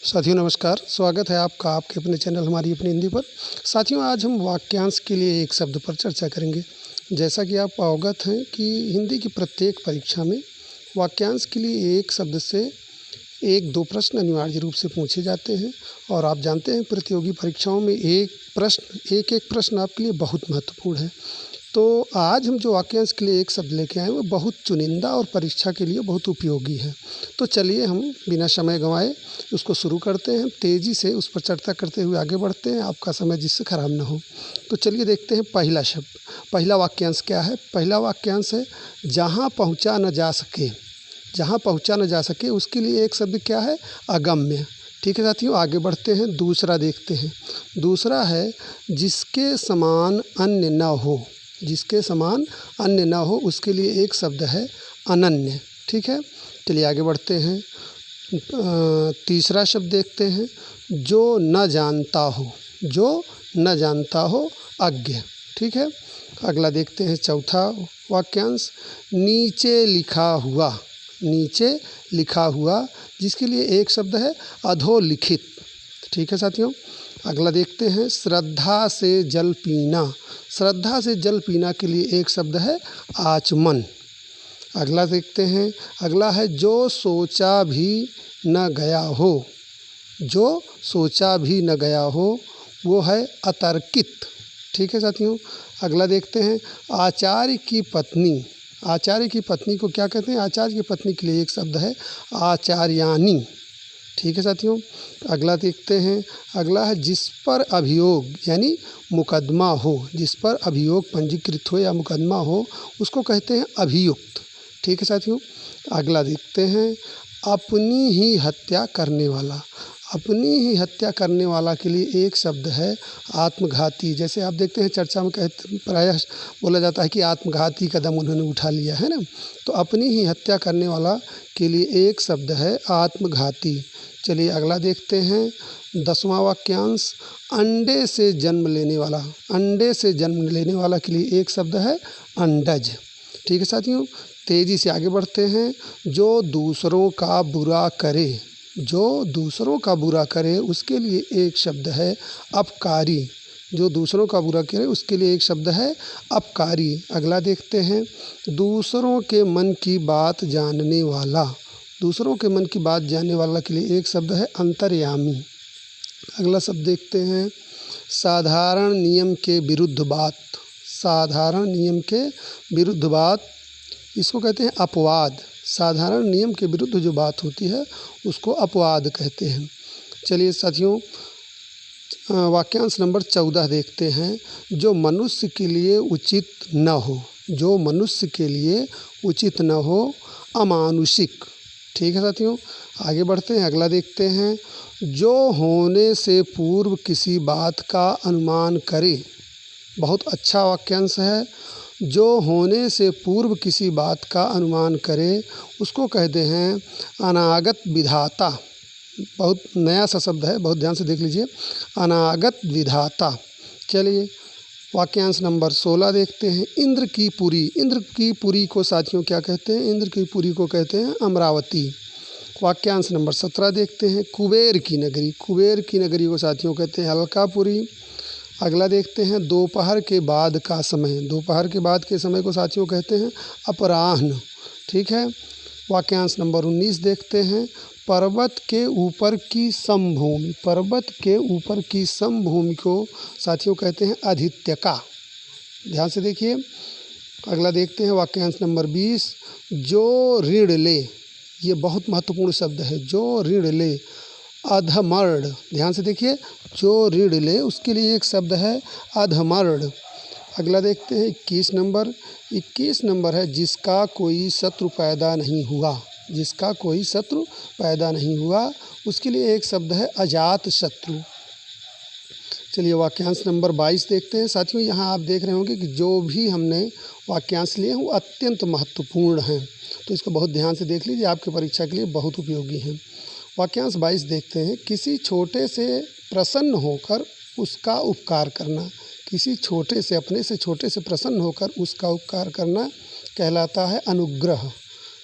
साथियों नमस्कार, स्वागत है आपका आपके अपने चैनल हमारी अपनी हिंदी पर। साथियों आज हम वाक्यांश के लिए एक शब्द पर चर्चा करेंगे। जैसा कि आप अवगत हैं कि हिंदी की प्रत्येक परीक्षा में वाक्यांश के लिए एक शब्द से एक दो प्रश्न अनिवार्य रूप से पूछे जाते हैं और आप जानते हैं प्रतियोगी परीक्षाओं में एक एक प्रश्न आपके लिए बहुत महत्वपूर्ण है। तो आज हम जो वाक्यांश के लिए एक शब्द लेके आए वो बहुत चुनिंदा और परीक्षा के लिए बहुत उपयोगी है। तो चलिए हम बिना समय गंवाए उसको शुरू करते हैं, तेज़ी से उस पर चर्चा करते हुए आगे बढ़ते हैं, आपका समय जिससे ख़राब ना हो। तो चलिए देखते हैं पहला शब्द, पहला वाक्यांश क्या है। पहला वाक्यांश है जहाँ पहुँचा न जा सके। जहाँ पहुँचा न जा सके उसके लिए एक शब्द क्या है, अगम्य। ठीक है साथियों, आगे बढ़ते हैं, दूसरा देखते हैं। दूसरा है जिसके समान अन्य न हो। जिसके समान अन्य न हो उसके लिए एक शब्द है अनन्य। ठीक है, चलिए आगे बढ़ते हैं। तीसरा शब्द देखते हैं, जो न जानता हो। जो न जानता हो अज्ञ। ठीक है, अगला देखते हैं चौथा वाक्यांश, नीचे लिखा हुआ। नीचे लिखा हुआ जिसके लिए एक शब्द है अधोलिखित। ठीक है साथियों, अगला देखते हैं श्रद्धा से जल पीना। श्रद्धा से जल पीना के लिए एक शब्द है आचमन। अगला देखते हैं, अगला है जो सोचा भी न गया हो। जो सोचा भी न गया हो वो है अतर्कित। ठीक है साथियों, अगला देखते हैं आचार्य की पत्नी। आचार्य की पत्नी को क्या कहते हैं, आचार्य की पत्नी के लिए एक शब्द है आचार्यानी। ठीक है साथियों, अगला देखते हैं, अगला है जिस पर अभियोग यानी मुकदमा हो। जिस पर अभियोग पंजीकृत हो या मुकदमा हो उसको कहते हैं अभियुक्त। ठीक है साथियों, अगला देखते हैं अपनी ही हत्या करने वाला। अपनी ही हत्या करने वाला के लिए एक शब्द है आत्मघाती। जैसे आप देखते हैं चर्चा में प्रायः बोला जाता है कि आत्मघाती कदम उन्होंने उठा लिया है ना। तो अपनी ही हत्या करने वाला के लिए एक शब्द है आत्मघाती। चलिए अगला देखते हैं 10वां वाक्यांश, अंडे से जन्म लेने वाला। अंडे से जन्म लेने वाला के लिए एक शब्द है अंडज। ठीक है साथियों, तेज़ी से आगे बढ़ते हैं। जो दूसरों का बुरा करे। जो दूसरों का बुरा करे उसके लिए एक शब्द है अपकारी। जो दूसरों का बुरा करे उसके लिए एक शब्द है अपकारी। अगला देखते हैं दूसरों के मन की बात जानने वाला। दूसरों के मन की बात जानने वाला के लिए एक शब्द है अंतर्यामी। अगला शब्द देखते हैं साधारण नियम के विरुद्ध बात। साधारण नियम के विरुद्ध बात, इसको कहते हैं अपवाद। साधारण नियम के विरुद्ध जो बात होती है उसको अपवाद कहते हैं। चलिए साथियों वाक्यांश नंबर 14 देखते हैं, जो मनुष्य के लिए उचित न हो। जो मनुष्य के लिए उचित न हो अमानुषिक। ठीक है साथियों, आगे बढ़ते हैं, अगला देखते हैं जो होने से पूर्व किसी बात का अनुमान करे। बहुत अच्छा वाक्यांश है। जो होने से पूर्व किसी बात का अनुमान करे उसको कहते हैं अनागत विधाता। बहुत नया सा शब्द है, बहुत ध्यान से देख लीजिए, अनागत विधाता। चलिए वाक्यांश नंबर 16 देखते हैं, इंद्र की पुरी। इंद्र की पुरी को साथियों क्या कहते हैं, इंद्र की पुरी को कहते हैं अमरावती। वाक्यांश नंबर 17 देखते हैं, कुबेर की नगरी। कुबेर की नगरी को साथियों कहते हैं अलकापुरी। अगला देखते हैं दोपहर के बाद का समय। दोपहर के बाद के समय को साथियों कहते हैं अपराह्न। ठीक है, वाक्यांश नंबर 19 देखते हैं, पर्वत के ऊपर की समभूमि। पर्वत के ऊपर की समभूमि को साथियों कहते हैं अधित्यका। ध्यान से देखिए, अगला देखते हैं वाक्यांश नंबर 20, जो ऋण ले। ये बहुत महत्वपूर्ण शब्द है, जो ऋण ले अधमर्ड। ध्यान से देखिए, जो ऋण ले उसके लिए एक शब्द है अधमर्ड। अगला देखते हैं 21 नंबर। 21 नंबर है जिसका कोई शत्रु पैदा नहीं हुआ। जिसका कोई शत्रु पैदा नहीं हुआ उसके लिए एक शब्द है अजात शत्रु। चलिए वाक्यांश नंबर 22 देखते हैं। साथियों यहाँ आप देख रहे होंगे कि जो भी हमने वाक्यांश लिए हैं वो अत्यंत महत्वपूर्ण हैं, तो इसको बहुत ध्यान से देख लीजिए, आपकी परीक्षा के लिए बहुत उपयोगी हैं। वाक्यांश 22 देखते हैं, किसी छोटे से प्रसन्न होकर उसका उपकार करना। किसी छोटे से, अपने से छोटे से प्रसन्न होकर उसका उपकार करना कहलाता है अनुग्रह।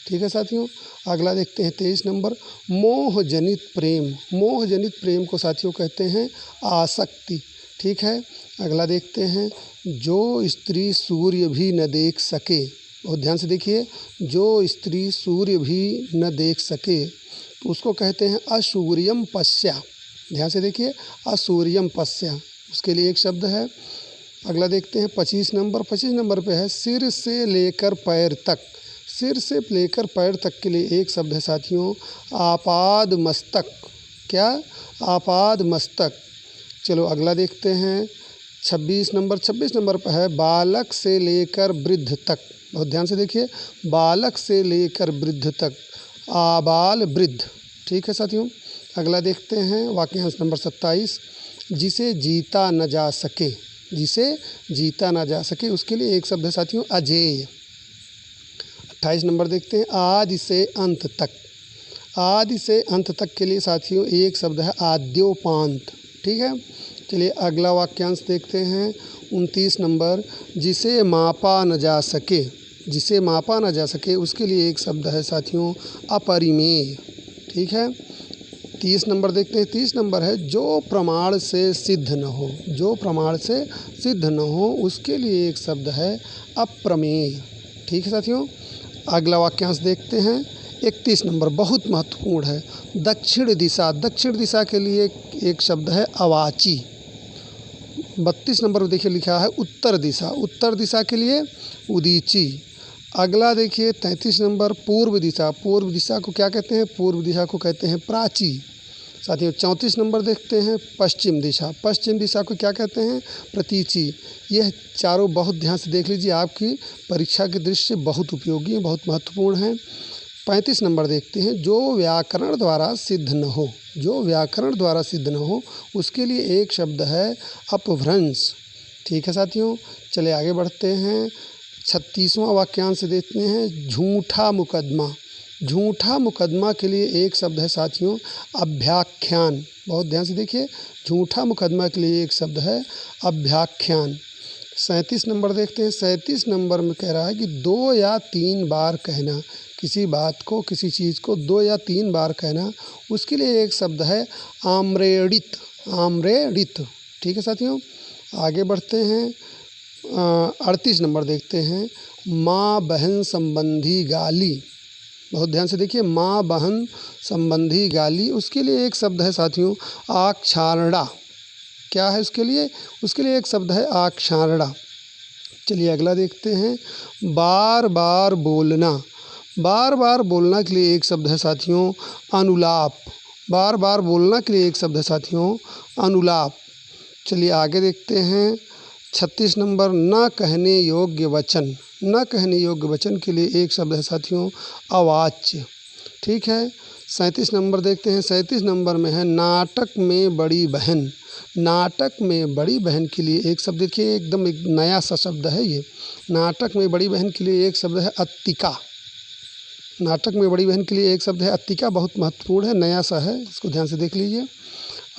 ठीक है साथियों। अगला देखते हैं 23 नंबर, मोह जनित प्रेम। मोह जनित प्रेम को साथियों कहते हैं आसक्ति। ठीक है। अगला देखते हैं, जो स्त्री सूर्य भी न देख सके। बहुत ध्यान से देखिए, जो स्त्री सूर्य भी न देख सके तो उसको कहते हैं असूर्यम पश्या। ध्यान से देखिए, असूर्यम पश्या, उसके लिए एक शब्द है। अगला देखते हैं 25 नंबर। 25 नंबर पे है सिर से लेकर पैर तक। सिर से लेकर पैर तक के लिए एक शब्द है साथियों आपाद मस्तक। क्या? आपाद मस्तक। चलो अगला देखते हैं 26 नंबर। 26 नंबर पर है बालक से लेकर वृद्ध तक। बहुत ध्यान से देखिए, बालक से लेकर वृद्ध तक, आबाल वृद्ध। ठीक है साथियों। अगला देखते हैं वाक्यांश नंबर 27, जिसे जीता न जा सके। जिसे जीता ना जा सके, उसके लिए एक शब्द है साथियों अजेय। 28 नंबर देखते हैं आदि से अंत तक। आदि से अंत तक के लिए साथियों एक शब्द है आद्योपांत। ठीक है। चलिए अगला वाक्यांश देखते हैं 29 नंबर, जिसे मापा न जा सके। जिसे मापा न जा सके, उसके लिए एक शब्द है साथियों अपरिमेय। ठीक है। 30 नंबर देखते हैं। 30 नंबर है जो प्रमाण से सिद्ध न हो। जो प्रमाण से सिद्ध न हो, उसके लिए एक शब्द है अप्रमेय। ठीक है साथियों। अगला वाक्यांश देखते हैं 31 नंबर, बहुत महत्वपूर्ण है दक्षिण दिशा। दक्षिण दिशा के लिए एक शब्द है अवाची। 32 नंबर पर देखिए लिखा है उत्तर दिशा। उत्तर दिशा के लिए उदीची। अगला देखिए 33 नंबर पूर्व दिशा। पूर्व दिशा को क्या कहते हैं? पूर्व दिशा को कहते हैं प्राची। साथियों 34 नंबर देखते हैं पश्चिम दिशा। पश्चिम दिशा को क्या कहते हैं? प्रतीची। यह चारों बहुत ध्यान से देख लीजिए, आपकी परीक्षा के दृष्टि से बहुत उपयोगी हैं, बहुत महत्वपूर्ण हैं। 35 नंबर देखते हैं जो व्याकरण द्वारा सिद्ध न हो। जो व्याकरण द्वारा सिद्ध न हो, उसके लिए एक शब्द है अपभ्रंश। ठीक है साथियों। चलिए आगे बढ़ते हैं 36वां वाक्यांश देखते हैं झूठा मुकदमा। झूठा मुकदमा के लिए एक शब्द है साथियों अभ्याख्यान। बहुत ध्यान से देखिए, झूठा मुकदमा के लिए एक शब्द है अभ्याख्यान। 37 नंबर देखते हैं। 37 नंबर में कह रहा है कि 2 या 3 बार कहना। किसी बात को, किसी चीज़ को 2 या 3 बार कहना, उसके लिए एक शब्द है आम्रेडित। आम्रेडित। ठीक है साथियों। आगे बढ़ते हैं 38 नंबर देखते हैं माँ बहन संबंधी गाली। बहुत ध्यान से देखिए, माँ बहन संबंधी गाली, उसके लिए एक शब्द है साथियों आक्षारणा। क्या है उसके लिए? उसके लिए एक शब्द है आक्षारणा। चलिए अगला देखते हैं बार बार बोलना। बार बार बोलना के लिए एक शब्द है साथियों अनुलाप। बार बार बोलना के लिए एक शब्द है साथियों अनुलाप। चलिए आगे देखते हैं 36 नंबर न कहने योग्य वचन। न कहने योग्य वचन के लिए एक शब्द है साथियों अवाच्य। ठीक है। 37 नंबर देखते हैं। 37 नंबर में है नाटक में बड़ी बहन। नाटक में बड़ी बहन के लिए एक शब्द देखिए, एकदम एक नया सा शब्द है ये। नाटक में बड़ी बहन के लिए एक शब्द है अत्तिका। नाटक में बड़ी बहन के लिए एक शब्द है अत्तिका, बहुत महत्वपूर्ण है, नया सा है, इसको ध्यान से देख लीजिए।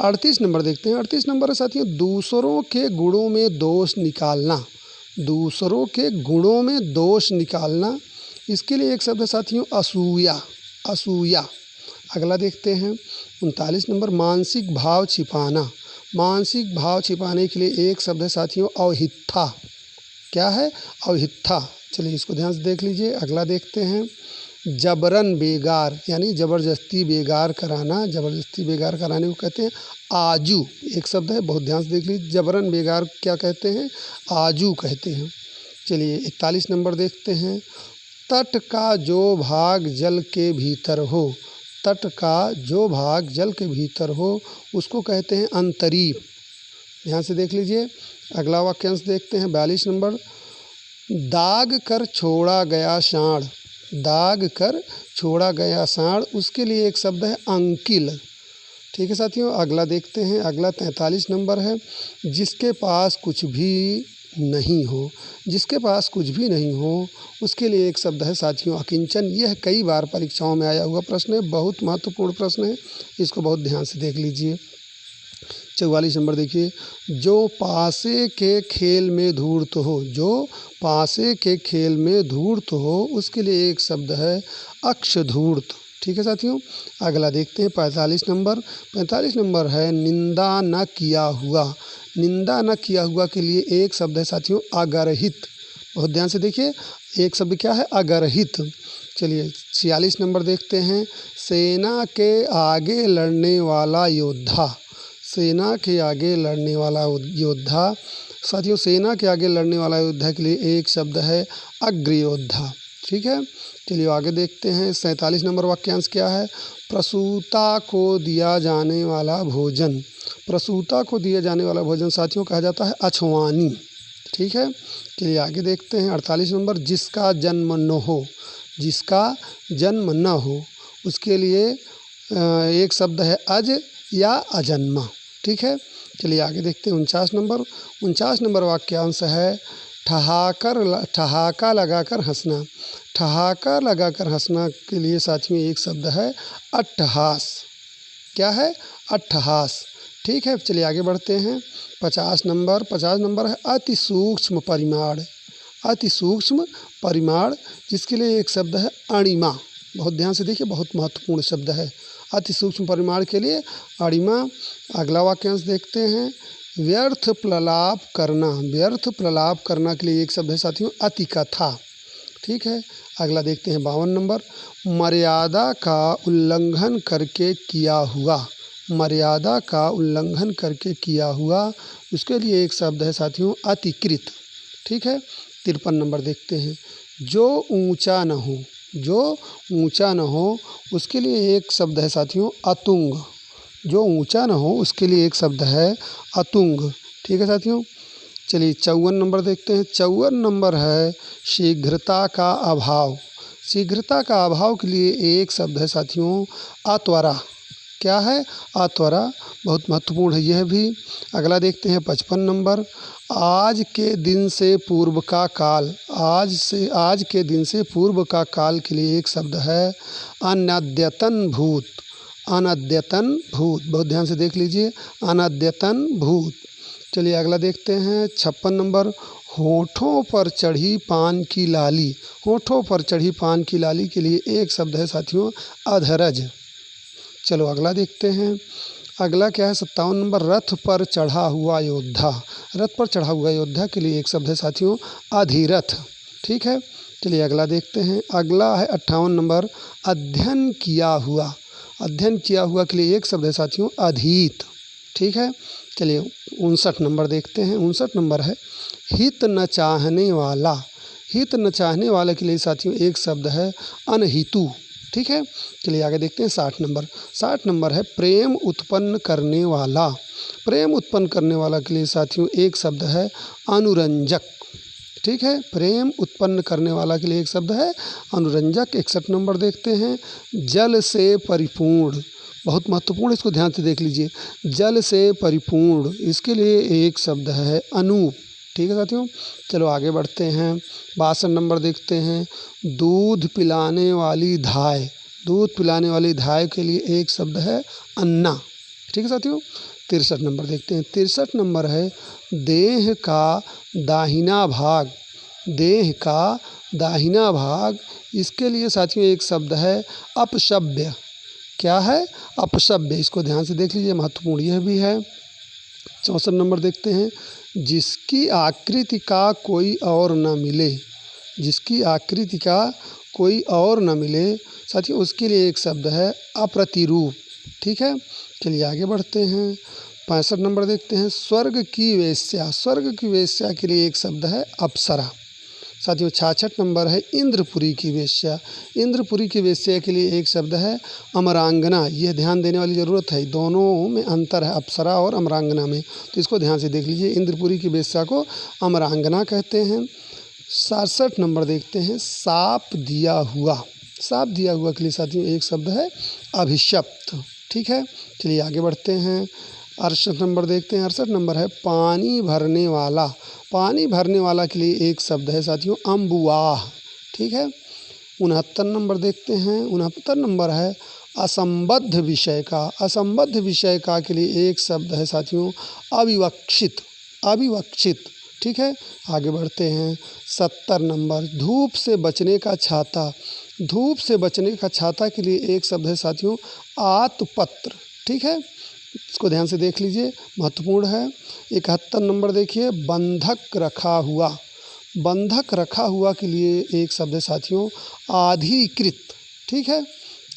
38 नंबर देखते हैं। 38 नंबर है साथियों दूसरों के गुणों में दोष निकालना। दूसरों के गुणों में दोष निकालना, इसके लिए एक शब्द है साथियों असूया। असूया। अगला देखते हैं 39 नंबर मानसिक भाव छिपाना। मानसिक भाव छिपाने के लिए एक शब्द है साथियों अवहित्था। क्या है? अवहित्था। चलिए इसको ध्यान से देख लीजिए। अगला देखते हैं जबरन बेगार, यानी ज़बरदस्ती बेगार कराना। ज़बरदस्ती बेगार कराने को कहते हैं आजू। एक शब्द है, बहुत ध्यान से देख लीजिए, जबरन बेगार क्या कहते हैं? आजू कहते हैं। चलिए 41 नंबर देखते हैं तट का जो भाग जल के भीतर हो। तट का जो भाग जल के भीतर हो, उसको कहते हैं अंतरीप। ध्यान से देख लीजिए। अगला वाक्यांश देखते हैं 42 नंबर दाग कर छोड़ा गया साँड़। दाग कर छोड़ा गया साँड़, उसके लिए एक शब्द है अंकिल। ठीक है साथियों। अगला देखते हैं। अगला 43 नंबर है जिसके पास कुछ भी नहीं हो। जिसके पास कुछ भी नहीं हो, उसके लिए एक शब्द है साथियों अकिंचन। यह कई बार परीक्षाओं में आया हुआ प्रश्न है, बहुत महत्वपूर्ण प्रश्न है, इसको बहुत ध्यान से देख लीजिए। 44 नंबर देखिए, जो पासे के खेल में धूर्त हो, जो पासे के खेल में धूर्त हो, उसके लिए एक शब्द है अक्षधूर्त। ठीक है साथियों। अगला देखते हैं 45 नंबर। 45 नंबर है निंदा न किया हुआ। निंदा न किया हुआ के लिए एक शब्द है साथियों अगरहित। बहुत ध्यान से देखिए, एक शब्द क्या है अगरहित। चलिए 46 नंबर देखते हैं, सेना के आगे लड़ने वाला योद्धा। सेना के आगे लड़ने वाला योद्धा। साथियों सेना के आगे लड़ने वाला योद्धा के लिए एक शब्द है अग्रयोद्धा। ठीक है। चलिए आगे देखते हैं 47 नंबर वाक्यांश क्या है, प्रसूता को दिया जाने वाला भोजन। प्रसूता को दिया जाने वाला भोजन साथियों कहा जाता है अछवानी। ठीक है। चलिए आगे देखते हैं 48 नंबर, जिसका जन्म न हो। जिसका जन्म न हो उसके लिए एक शब्द है अज या अजन्मा। ठीक है। चलिए आगे देखते हैं 49 नंबर। 49 नंबर वाक्यांश है ठहाका लगाकर हंसना। ठहाका लगाकर हंसना के लिए साथियों एक शब्द है अट्टहास। क्या है अट्टहास। ठीक है। चलिए आगे बढ़ते हैं 50 नंबर। 50 नंबर है अति सूक्ष्म परिमाण। अति सूक्ष्म परिमाण, जिसके लिए एक शब्द है अणिमा। बहुत ध्यान से देखिए, बहुत महत्वपूर्ण शब्द है अति सूक्ष्म परिमाण के लिए अणिमा। अगला वाक्यांश देखते हैं, व्यर्थ प्रलाप करना। व्यर्थ प्रलाप करना के लिए एक शब्द है साथियों अतिकथा। ठीक है। अगला देखते हैं 52 नंबर, मर्यादा का उल्लंघन करके किया हुआ। मर्यादा का उल्लंघन करके किया हुआ, उसके लिए एक शब्द है साथियों अतिकृत। ठीक है। 53 नंबर देखते हैं, जो ऊंचा न हो। जो ऊंचा न हो उसके लिए एक शब्द है साथियों अतुंग। जो ऊंचा न हो उसके लिए एक शब्द है अतुंग। ठीक है साथियों। चलिए 54 नंबर देखते हैं। 54 नंबर है शीघ्रता का अभाव। शीघ्रता का अभाव के लिए एक शब्द है साथियों अत्वरा। क्या है अत्वरा। बहुत महत्वपूर्ण है यह भी। अगला देखते हैं 55 नंबर, आज के दिन से पूर्व का काल। आज के दिन से पूर्व का काल के लिए एक शब्द है अनद्यतन भूत। अनद्यतन भूत। बहुत ध्यान से देख लीजिए, अनद्यतन भूत। चलिए अगला देखते हैं 56 नंबर, होठों पर चढ़ी पान की लाली। होठों पर चढ़ी पान की लाली के लिए एक शब्द है साथियों अधरज। चलो अगला देखते हैं। अगला क्या है 57 नंबर, रथ पर चढ़ा हुआ योद्धा। रथ पर चढ़ा हुआ योद्धा के लिए एक शब्द है साथियों अधिरथ। ठीक है। चलिए अगला देखते हैं। अगला है 58 नंबर, अध्ययन किया हुआ। अध्ययन किया हुआ के लिए एक शब्द है साथियों अधीत। ठीक है। चलिए 59 नंबर देखते हैं। 59 नंबर है हित न चाहने वाला। हित न चाहने वाले के लिए साथियों एक शब्द है अनहितु। ठीक है। चलिए आगे देखते हैं 60 नंबर। 60 नंबर है प्रेम उत्पन्न करने वाला। प्रेम उत्पन्न करने वाला के लिए साथियों एक शब्द है अनुरंजक। ठीक है। प्रेम उत्पन्न करने वाला के लिए एक शब्द है अनुरंजक। 61 नंबर देखते हैं, जल से परिपूर्ण। बहुत महत्वपूर्ण, इसको ध्यान से देख लीजिए, जल से परिपूर्ण, इसके लिए एक शब्द है अनूप। ठीक है साथियों। चलो आगे बढ़ते हैं 62 नंबर देखते हैं, दूध पिलाने वाली धाय। दूध पिलाने वाली धाय के लिए एक शब्द है अन्ना। ठीक है साथियों। 63 नंबर देखते हैं। 63 नंबर है देह का दाहिना भाग। देह का दाहिना भाग, इसके लिए साथियों एक शब्द है अपशब्य। क्या है अपशब्य। इसको ध्यान से देख लीजिए, महत्वपूर्ण यह भी है। 64 नंबर देखते हैं, जिसकी आकृति का कोई और न मिले। जिसकी आकृति का कोई और न मिले साथियों, उसके लिए एक शब्द है अप्रतिरूप। ठीक है। चलिए आगे बढ़ते हैं 65 नंबर देखते हैं, स्वर्ग की वेश्या। स्वर्ग की वेश्या के लिए एक शब्द है अप्सरा। साथियों 66 नंबर है इंद्रपुरी की वेश्या। इंद्रपुरी की वेश्या के लिए एक शब्द है अमरांगना। यह ध्यान देने वाली ज़रूरत है, दोनों में अंतर है अप्सरा और अमरांगना में, तो इसको ध्यान से देख लीजिए। इंद्रपुरी की वेश्या को अमरांगना कहते हैं। 67 नंबर देखते हैं, साप दिया हुआ। साप दिया हुआ के लिए साथियों एक शब्द है अभिशप्त। ठीक है। चलिए आगे बढ़ते हैं 68 नंबर देखते हैं। 68 नंबर है पानी भरने वाला। पानी भरने वाला के लिए एक शब्द है साथियों अम्बुआह। ठीक है। 69 नंबर देखते हैं। 69 नंबर है असंबद्ध विषय का, असंबद्ध विषय का के लिए एक शब्द है साथियों अविवक्षित, अविवक्षित। ठीक है, आगे बढ़ते हैं 70 नंबर, धूप से बचने का छाता, धूप से बचने का छाता के लिए एक शब्द है साथियों आतपत्र। ठीक है, इसको ध्यान से देख लीजिए, महत्वपूर्ण है। 71 नंबर देखिए, बंधक रखा हुआ, बंधक रखा हुआ के लिए एक शब्द है साथियों आधिकृत। ठीक है,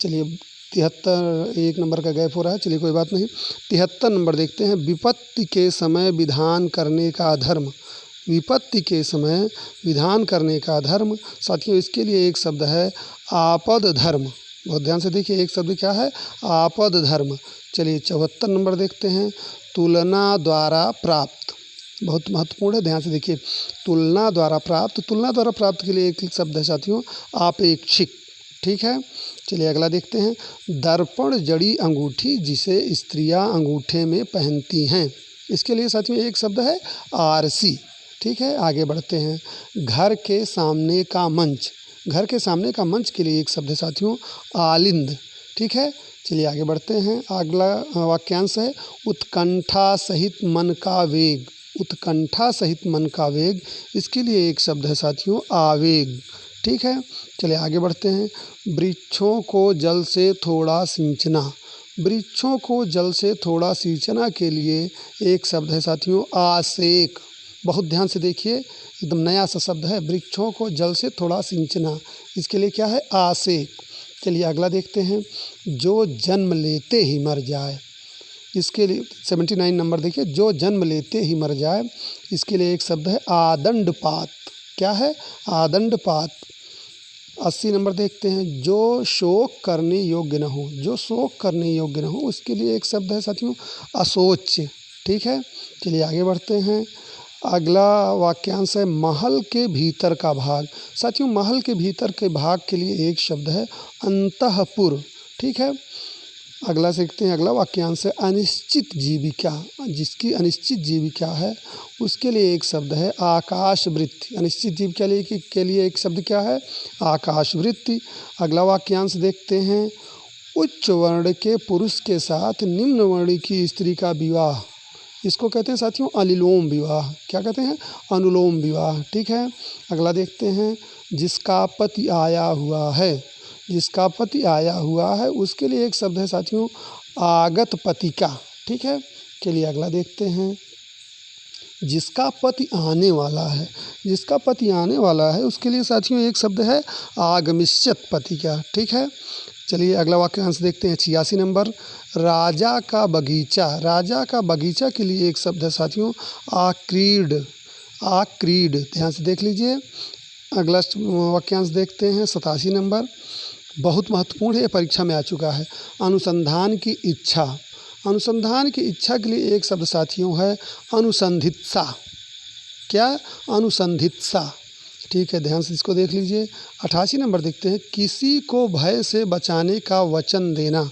चलिए 73, एक नंबर का गैप हो रहा है, चलिए कोई बात नहीं। 73 नंबर देखते हैं, विपत्ति के समय विधान करने का धर्म, विपत्ति के समय विधान करने का धर्म। साथियों इसके लिए एक शब्द है आपद धर्म, बहुत ध्यान से देखिए, एक शब्द क्या है आपद धर्म। चलिए 74 नंबर देखते हैं, तुलना द्वारा प्राप्त, बहुत महत्वपूर्ण है, ध्यान से देखिए, तुलना द्वारा प्राप्त, तुलना द्वारा प्राप्त के लिए एक शब्द है साथियों आपेक्षिक। ठीक है, चलिए अगला देखते हैं, दर्पण जड़ी अंगूठी जिसे स्त्रियां अंगूठे में पहनती हैं, इसके लिए साथियों एक शब्द है आरसी। ठीक है, आगे बढ़ते हैं, घर के सामने का मंच, घर के सामने का मंच के लिए एक शब्द है साथियों आलिंद। ठीक है, चलिए आगे बढ़ते हैं, अगला वाक्यांश है उत्कंठा सहित मन का वेग, उत्कंठा सहित मन का वेग, इसके लिए एक शब्द है साथियों आवेग। ठीक है, चलिए आगे बढ़ते हैं, वृक्षों को जल से थोड़ा सींचना, वृक्षों को जल से थोड़ा सींचना के लिए एक शब्द है साथियों आसेक। बहुत ध्यान से देखिए, एकदम नया सा शब्द है, वृक्षों को जल से थोड़ा सींचना, इसके लिए क्या है आसेक। चलिए अगला देखते हैं, जो जन्म लेते ही मर जाए, इसके लिए 79 नंबर देखिए, जो जन्म लेते ही मर जाए, इसके लिए एक शब्द है आदंडपात। क्या है आदंडपात। 80 नंबर देखते हैं, जो शोक करने योग्य न हो, जो शोक करने योग्य न हो, उसके लिए एक शब्द है साथियों अशोच्य। ठीक है, चलिए आगे बढ़ते हैं, अगला वाक्यांश है महल के भीतर का भाग। साथियों महल के भीतर के भाग के लिए एक शब्द है अंतःपुर। ठीक है, अगला सीखते हैं, अगला वाक्यांश है अनिश्चित जीविका, जिसकी अनिश्चित जीविका है उसके लिए एक शब्द है आकाशवृत्ति। अनिश्चित जीविका के लिए एक शब्द क्या है आकाशवृत्ति। अगला वाक्यांश देखते हैं, उच्च वर्ण के पुरुष के साथ निम्न वर्ण की स्त्री का विवाह, इसको कहते हैं साथियों अनुलोम विवाह। क्या कहते हैं अनुलोम विवाह। ठीक है, अगला देखते हैं, जिसका पति आया हुआ है, जिसका पति आया हुआ है उसके लिए एक शब्द है साथियों आगत पतिका। ठीक है, चलिए अगला देखते हैं, जिसका पति आने वाला है, जिसका पति आने वाला है उसके लिए साथियों एक शब्द है आगमिष्यत पतिका। ठीक है, चलिए अगला वाक्यांश देखते हैं 86 नंबर, राजा का बगीचा, राजा का बगीचा के लिए एक शब्द है साथियों आक्रीड, आक्रीड। ध्यान से देख लीजिए। अगला वाक्यांश देखते हैं 87 नंबर, बहुत महत्वपूर्ण है, परीक्षा में आ चुका है, अनुसंधान की इच्छा, अनुसंधान की इच्छा के लिए एक शब्द साथियों है अनुसंधित्सा। क्या अनुसंधित्सा। ठीक है, ध्यान से इसको देख लीजिए। 88 नंबर देखते हैं, किसी को भय से बचाने का वचन देना,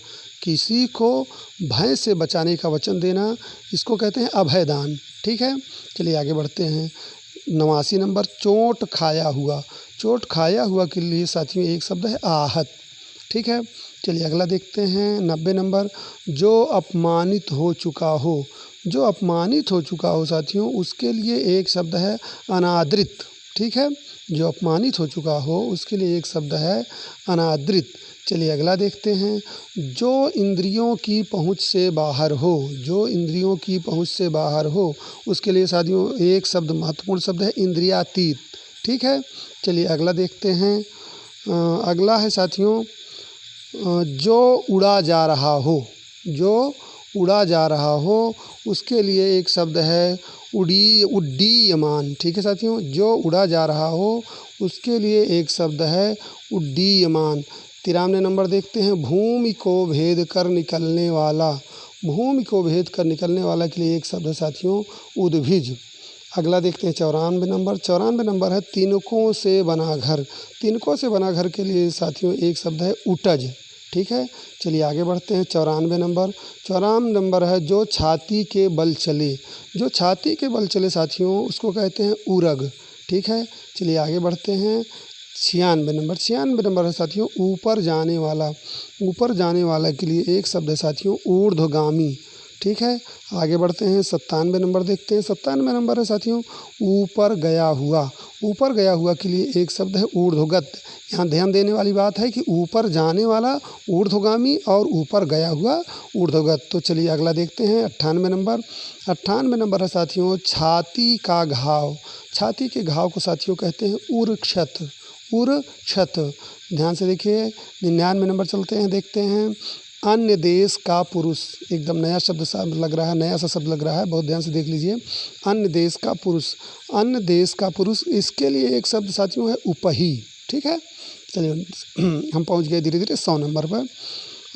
किसी को भय से बचाने का वचन देना, इसको कहते हैं अभयदान। ठीक है, चलिए आगे बढ़ते हैं 89 नंबर, चोट खाया हुआ, चोट खाया हुआ के लिए साथियों एक शब्द है आहत। ठीक है, चलिए अगला देखते हैं 90 नंबर, जो अपमानित हो चुका हो, जो अपमानित हो चुका हो साथियों उसके लिए एक शब्द है अनादृत। ठीक है, जो अपमानित हो चुका हो उसके लिए एक शब्द है अनादृत। चलिए अगला देखते हैं, जो इंद्रियों की पहुँच से बाहर हो, जो इंद्रियों की पहुँच से बाहर हो उसके लिए साथियों एक शब्द महत्वपूर्ण शब्द है इंद्रियातीत। ठीक है, चलिए अगला देखते हैं, अगला है साथियों जो उड़ा जा रहा हो, जो उड़ा जा रहा हो उसके लिए एक शब्द है उड्डीयमान। ठीक है साथियों, जो उड़ा जा रहा हो उसके लिए एक शब्द है उड्डीयमान। 93 नंबर देखते हैं, भूमि को भेद कर निकलने वाला, भूमि को भेद कर निकलने वाला के लिए एक शब्द है साथियों उद्भिज। अगला देखते हैं 94 नंबर, 94 नंबर है तिनकों से बना घर, तिनकों से बना घर के लिए साथियों एक शब्द है उटज। ठीक है, चलिए आगे बढ़ते हैं 94 नंबर, 94 नंबर है जो छाती के बल चले, जो छाती के बल चले साथियों उसको कहते हैं उरग। ठीक है, चलिए आगे बढ़ते हैं 96 नंबर है साथियों ऊपर जाने वाला। ऊपर जाने वाला के लिए एक शब्द है साथियों ऊर्ध्वगामी। ठीक है, आगे बढ़ते हैं 97 नंबर देखते हैं। 97 नंबर है साथियों ऊपर गया हुआ। ऊपर गया हुआ के लिए एक शब्द है ऊर्ध्वगत। यहाँ ध्यान देने वाली बात है कि ऊपर जाने वाला ऊर्ध्वगामी और ऊपर गया हुआ ऊर्ध्वगत। तो चलिए अगला देखते हैं 98 नंबर। 98 नंबर है साथियों छाती का घाव। छाती के घाव को साथियों कहते हैं उरक्षत। उरक्षत। ध्यान से देखिए 99 नंबर चलते हैं, देखते हैं अन्य देश का पुरुष। एकदम नया शब्द सा लग रहा है, नया सा शब्द लग रहा है, बहुत ध्यान से देख लीजिए। अन्य देश का पुरुष। अन्य देश का पुरुष, इसके लिए एक शब्द साथियों है उपही। ठीक है, चलिए हम पहुंच गए धीरे धीरे 100 नंबर पर।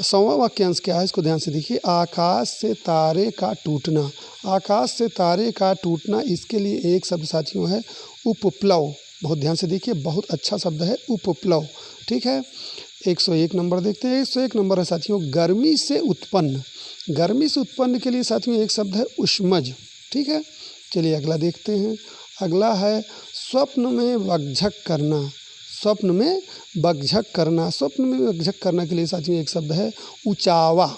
100वां वाक्यांश क्या है इसको ध्यान से देखिए। आकाश से तारे का टूटना। आकाश से तारे का टूटना, इसके लिए एक शब्द साथियों है उपप्लव। बहुत ध्यान से देखिए, बहुत अच्छा शब्द है उपप्लव। ठीक है, 101 नंबर देखते हैं। 101 नंबर है साथियों गर्मी से उत्पन्न। गर्मी से उत्पन्न के लिए साथियों एक शब्द है उष्मज। ठीक है, चलिए अगला देखते हैं। अगला है स्वप्न में बकझक करना। स्वप्न में बकझक करना। स्वप्न में बकझक करना के लिए साथियों एक शब्द है उचावा।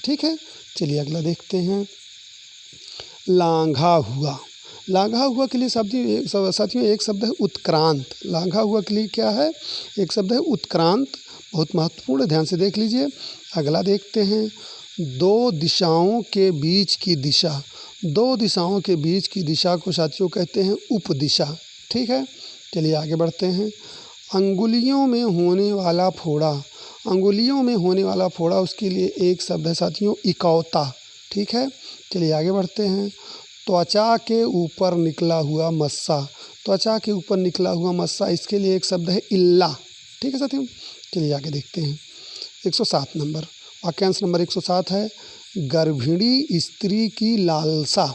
ठीक है, चलिए अगला देखते हैं लांघा हुआ। लांघा हुआ के लिए साथियों एक शब्द है उत्क्रांत। लांघा हुआ के लिए क्या है, एक शब्द है उत्क्रांत। बहुत महत्वपूर्ण, ध्यान से देख लीजिए। अगला देखते हैं दो दिशाओं के बीच की दिशा। दो दिशाओं के बीच की दिशा को साथियों कहते हैं उपदिशा। ठीक है, चलिए आगे बढ़ते हैं। अंगुलियों में होने वाला फोड़ा। अंगुलियों में होने वाला फोड़ा, उसके लिए एक शब्द है साथियों इकौता। ठीक है, चलिए आगे बढ़ते हैं। त्वचा के ऊपर निकला हुआ मस्सा। त्वचा के ऊपर निकला हुआ मस्सा, इसके लिए एक शब्द है इल्ला। ठीक है साथियों, चलिए आगे देखते हैं 107 नंबर। वाक्यांश नंबर 107 है गर्भिणी स्त्री की लालसा।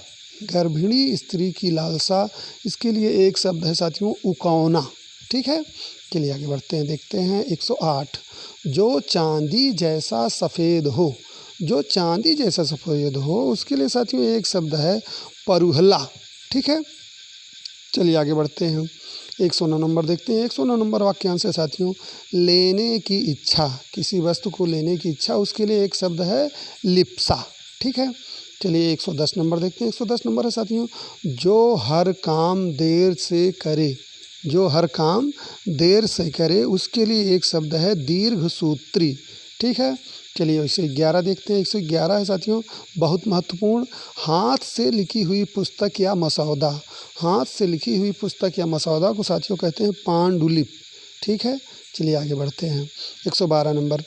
गर्भिणी स्त्री की लालसा, इसके लिए एक शब्द है साथियों उकौना। ठीक है, चलिए आगे बढ़ते हैं, देखते हैं 108 जो चांदी जैसा सफ़ेद हो। जो चांदी जैसा सफ़ेद हो, उसके लिए साथियों एक शब्द है परुहला। ठीक है, चलिए आगे बढ़ते हैं 109 नंबर देखते हैं। 109 नंबर वाक्यांश है साथियों लेने की इच्छा। किसी वस्तु को लेने की इच्छा, उसके लिए एक शब्द है लिप्सा। ठीक है, चलिए 110 नंबर देखते हैं। 110 नंबर है साथियों जो हर काम देर से करे। जो हर काम देर से करे, उसके लिए एक शब्द है दीर्घसूत्री। ठीक है, चलिए 111 देखते हैं। 111 है साथियों बहुत महत्वपूर्ण हाथ से लिखी हुई पुस्तक या मसौदा। हाथ से लिखी हुई पुस्तक या मसौदा को साथियों कहते हैं पांडुलिप। ठीक है, चलिए आगे बढ़ते हैं 112 नंबर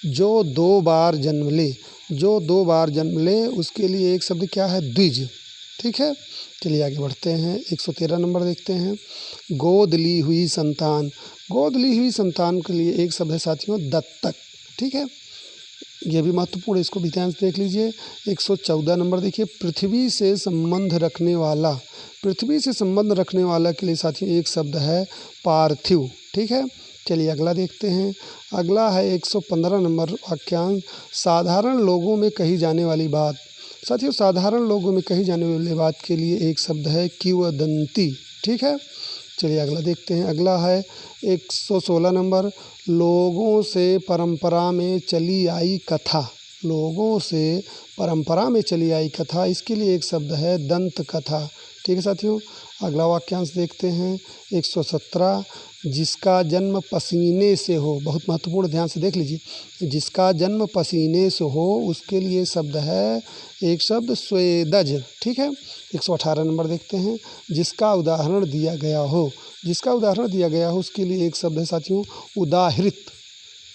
जो दो बार जन्म ले। जो दो बार जन्म ले, उसके लिए एक शब्द क्या है द्विज। ठीक है, चलिए आगे बढ़ते हैं 113 नंबर देखते हैं गोद ली हुई संतान। गोद ली हुई संतान के लिए एक शब्द है साथियों दत्तक। ठीक है, ये भी महत्वपूर्ण है, इसको भी ध्यान से देख लीजिए। 114 नंबर देखिए पृथ्वी से संबंध रखने वाला। पृथ्वी से संबंध रखने वाला के लिए साथियों एक शब्द है पार्थिव। ठीक है, चलिए अगला देखते हैं। अगला है 115 नंबर वाक्यांश साधारण लोगों में कही जाने वाली बात। साथियों साधारण लोगों में कही जाने वाली बात के लिए एक शब्द है किंवदंती। ठीक है, चलिए अगला देखते हैं। अगला है 116 नंबर लोगों से परंपरा में चली आई कथा। लोगों से परंपरा में चली आई कथा, इसके लिए एक शब्द है दंत कथा। ठीक है साथियों, अगला वाक्यांश देखते हैं 117 जिसका जन्म पसीने से हो। बहुत महत्वपूर्ण, ध्यान से देख लीजिए। जिसका जन्म पसीने से हो, उसके लिए शब्द है एक शब्द स्वेदज। ठीक है, 118 नंबर देखते हैं जिसका उदाहरण दिया गया हो। जिसका उदाहरण दिया गया हो, उसके लिए एक शब्द है साथियों उदाहृत।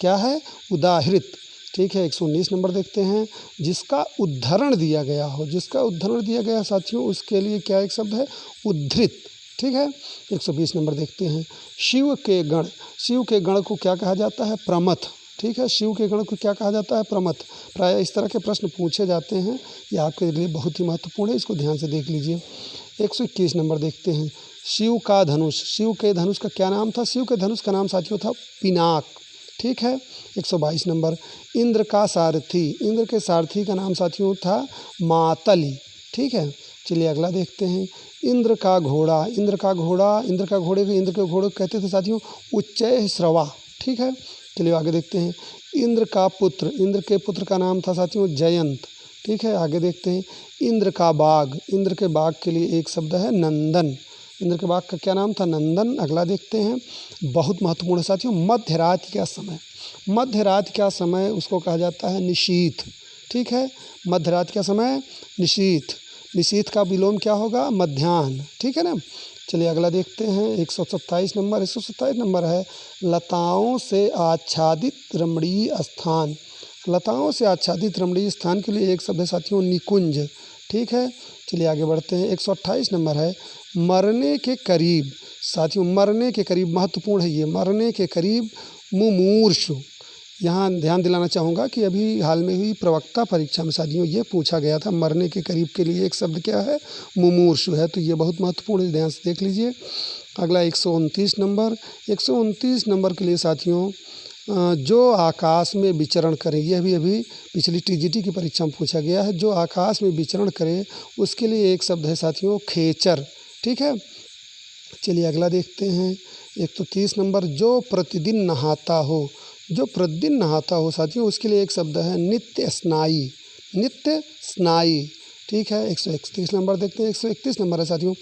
क्या है, उदाहृत। ठीक है, 119 नंबर देखते हैं जिसका उद्धरण दिया गया हो। जिसका उद्धरण दिया गया साथियों, उसके लिए क्या एक शब्द है उद्धृत। ठीक है, 120 नंबर देखते हैं शिव के गण। शिव के गण को क्या कहा जाता है प्रमथ। ठीक है, शिव के गण को क्या कहा जाता है प्रमथ। प्रायः इस तरह के प्रश्न पूछे जाते हैं, ये आपके लिए बहुत ही महत्वपूर्ण है, इसको ध्यान से देख लीजिए। 121 नंबर देखते हैं शिव का धनुष। शिव के धनुष का क्या नाम था। शिव के धनुष का नाम साथियों था पिनाक। ठीक है, 122 नंबर इंद्र का सारथी। इंद्र के सारथी का नाम साथियों था मातली। ठीक है, चलिए अगला देखते हैं। इंद्र का घोड़ा, इंद्र का घोड़ा, इंद्र का घोड़े को इंद्र के घोड़े को कहते थे साथियों उच्चैः श्रवा। ठीक है, चलिए आगे देखते हैं। इंद्र का पुत्र, इंद्र के पुत्र का नाम था साथियों जयंत। ठीक है, आगे देखते हैं। इंद्र का बाघ, इंद्र के बाघ के लिए एक शब्द है नंदन। इंद्र के बाघ का क्या नाम था? नंदन। अगला देखते हैं, बहुत महत्वपूर्ण है साथियों, मध्य रात्रि का समय। मध्य रात्रि का समय उसको कहा जाता है निशीथ। ठीक है, मध्य रात्रि का समय निशीथ। निशीथ का विलोम क्या होगा? मध्याह्न। ठीक है ना। चलिए अगला देखते हैं। 127 नंबर, 127 नंबर है लताओं से आच्छादित रमणीय स्थान। लताओं से आच्छादित रमणीय स्थान के लिए एक शब्द है साथियों निकुंज। ठीक है, चलिए आगे बढ़ते हैं। 128 नंबर है मरने के करीब। साथियों मरने के करीब महत्वपूर्ण है ये, मरने के करीब मुमूर्षु। यहाँ ध्यान दिलाना चाहूँगा कि अभी हाल में हुई प्रवक्ता परीक्षा में साथियों ये पूछा गया था, मरने के करीब के लिए एक शब्द क्या है? मुमूर्षु है। तो ये बहुत महत्वपूर्ण है, ध्यान से देख लीजिए। अगला 129 नंबर, 129 नंबर के लिए साथियों जो आकाश में विचरण करे, यह भी अभी पिछली टीजीटी की परीक्षा में पूछा गया है। जो आकाश में विचरण करे उसके लिए एक शब्द है साथियों खेचर। ठीक है, चलिए अगला देखते हैं। 130 नंबर जो प्रतिदिन नहाता हो, जो प्रतिदिन नहाता हो साथियों उसके लिए एक शब्द है नित्य स्नायी। नित्य स्नायी। ठीक है, 131 नंबर देखते हैं। 131 नंबर है साथियों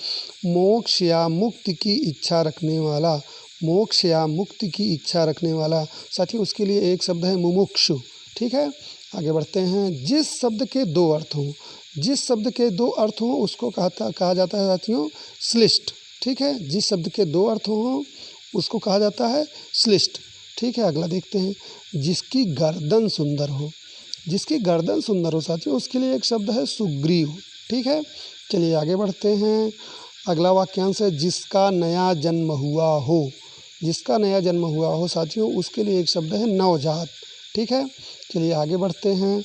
मोक्ष या मुक्ति की इच्छा रखने वाला। मोक्ष या मुक्ति की इच्छा रखने वाला साथियों उसके लिए एक शब्द है मुमुक्षु। ठीक है, आगे बढ़ते हैं। जिस शब्द के दो अर्थ हों, जिस शब्द के दो अर्थ हों उसको कहा जाता है साथियों श्लिष्ट। ठीक है, जिस शब्द के दो अर्थ हों उसको कहा जाता है श्लिष्ट। ठीक है, अगला देखते हैं। जिसकी गर्दन सुंदर हो, जिसकी गर्दन सुंदर हो साथियों उसके लिए एक शब्द है सुग्रीव। ठीक है, चलिए आगे बढ़ते हैं। अगला वाक्यांश है जिसका नया जन्म हुआ हो। जिसका नया जन्म हुआ हो साथियों उसके लिए एक शब्द है नवजात। ठीक है, चलिए आगे बढ़ते हैं।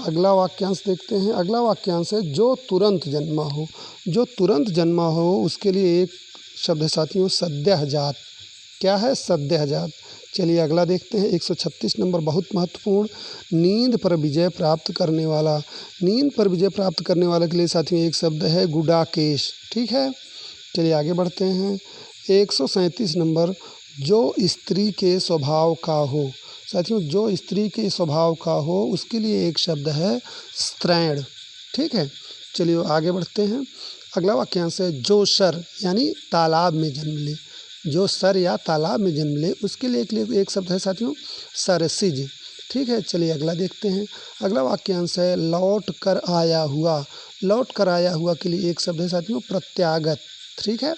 अगला वाक्यांश देखते हैं। अगला वाक्यांश है जो तुरंत जन्मा हो। जो तुरंत जन्मा हो उसके लिए एक शब्द है साथियों सद्यजात। क्या है? सद्यजात। चलिए अगला देखते हैं। 136 नंबर बहुत महत्वपूर्ण नींद पर विजय प्राप्त करने वाला। नींद पर विजय प्राप्त करने वाले के लिए साथियों एक शब्द है गुडाकेश। ठीक है, चलिए आगे बढ़ते हैं। 137 नंबर जो स्त्री के स्वभाव का हो। साथियों जो स्त्री के स्वभाव का हो उसके लिए एक शब्द है स्त्रैण। ठीक है, चलिए आगे बढ़ते हैं। अगला वाक्यांश है जो सर यानी तालाब में जन्म ले। जो सर या तालाब में जन्म ले उसके लिए एक शब्द है साथियों सरसिज। ठीक है, चलिए अगला देखते हैं। अगला वाक्यांश है लौट कर आया हुआ। लौट कर आया हुआ के लिए एक शब्द है साथियों प्रत्यागत। ठीक है,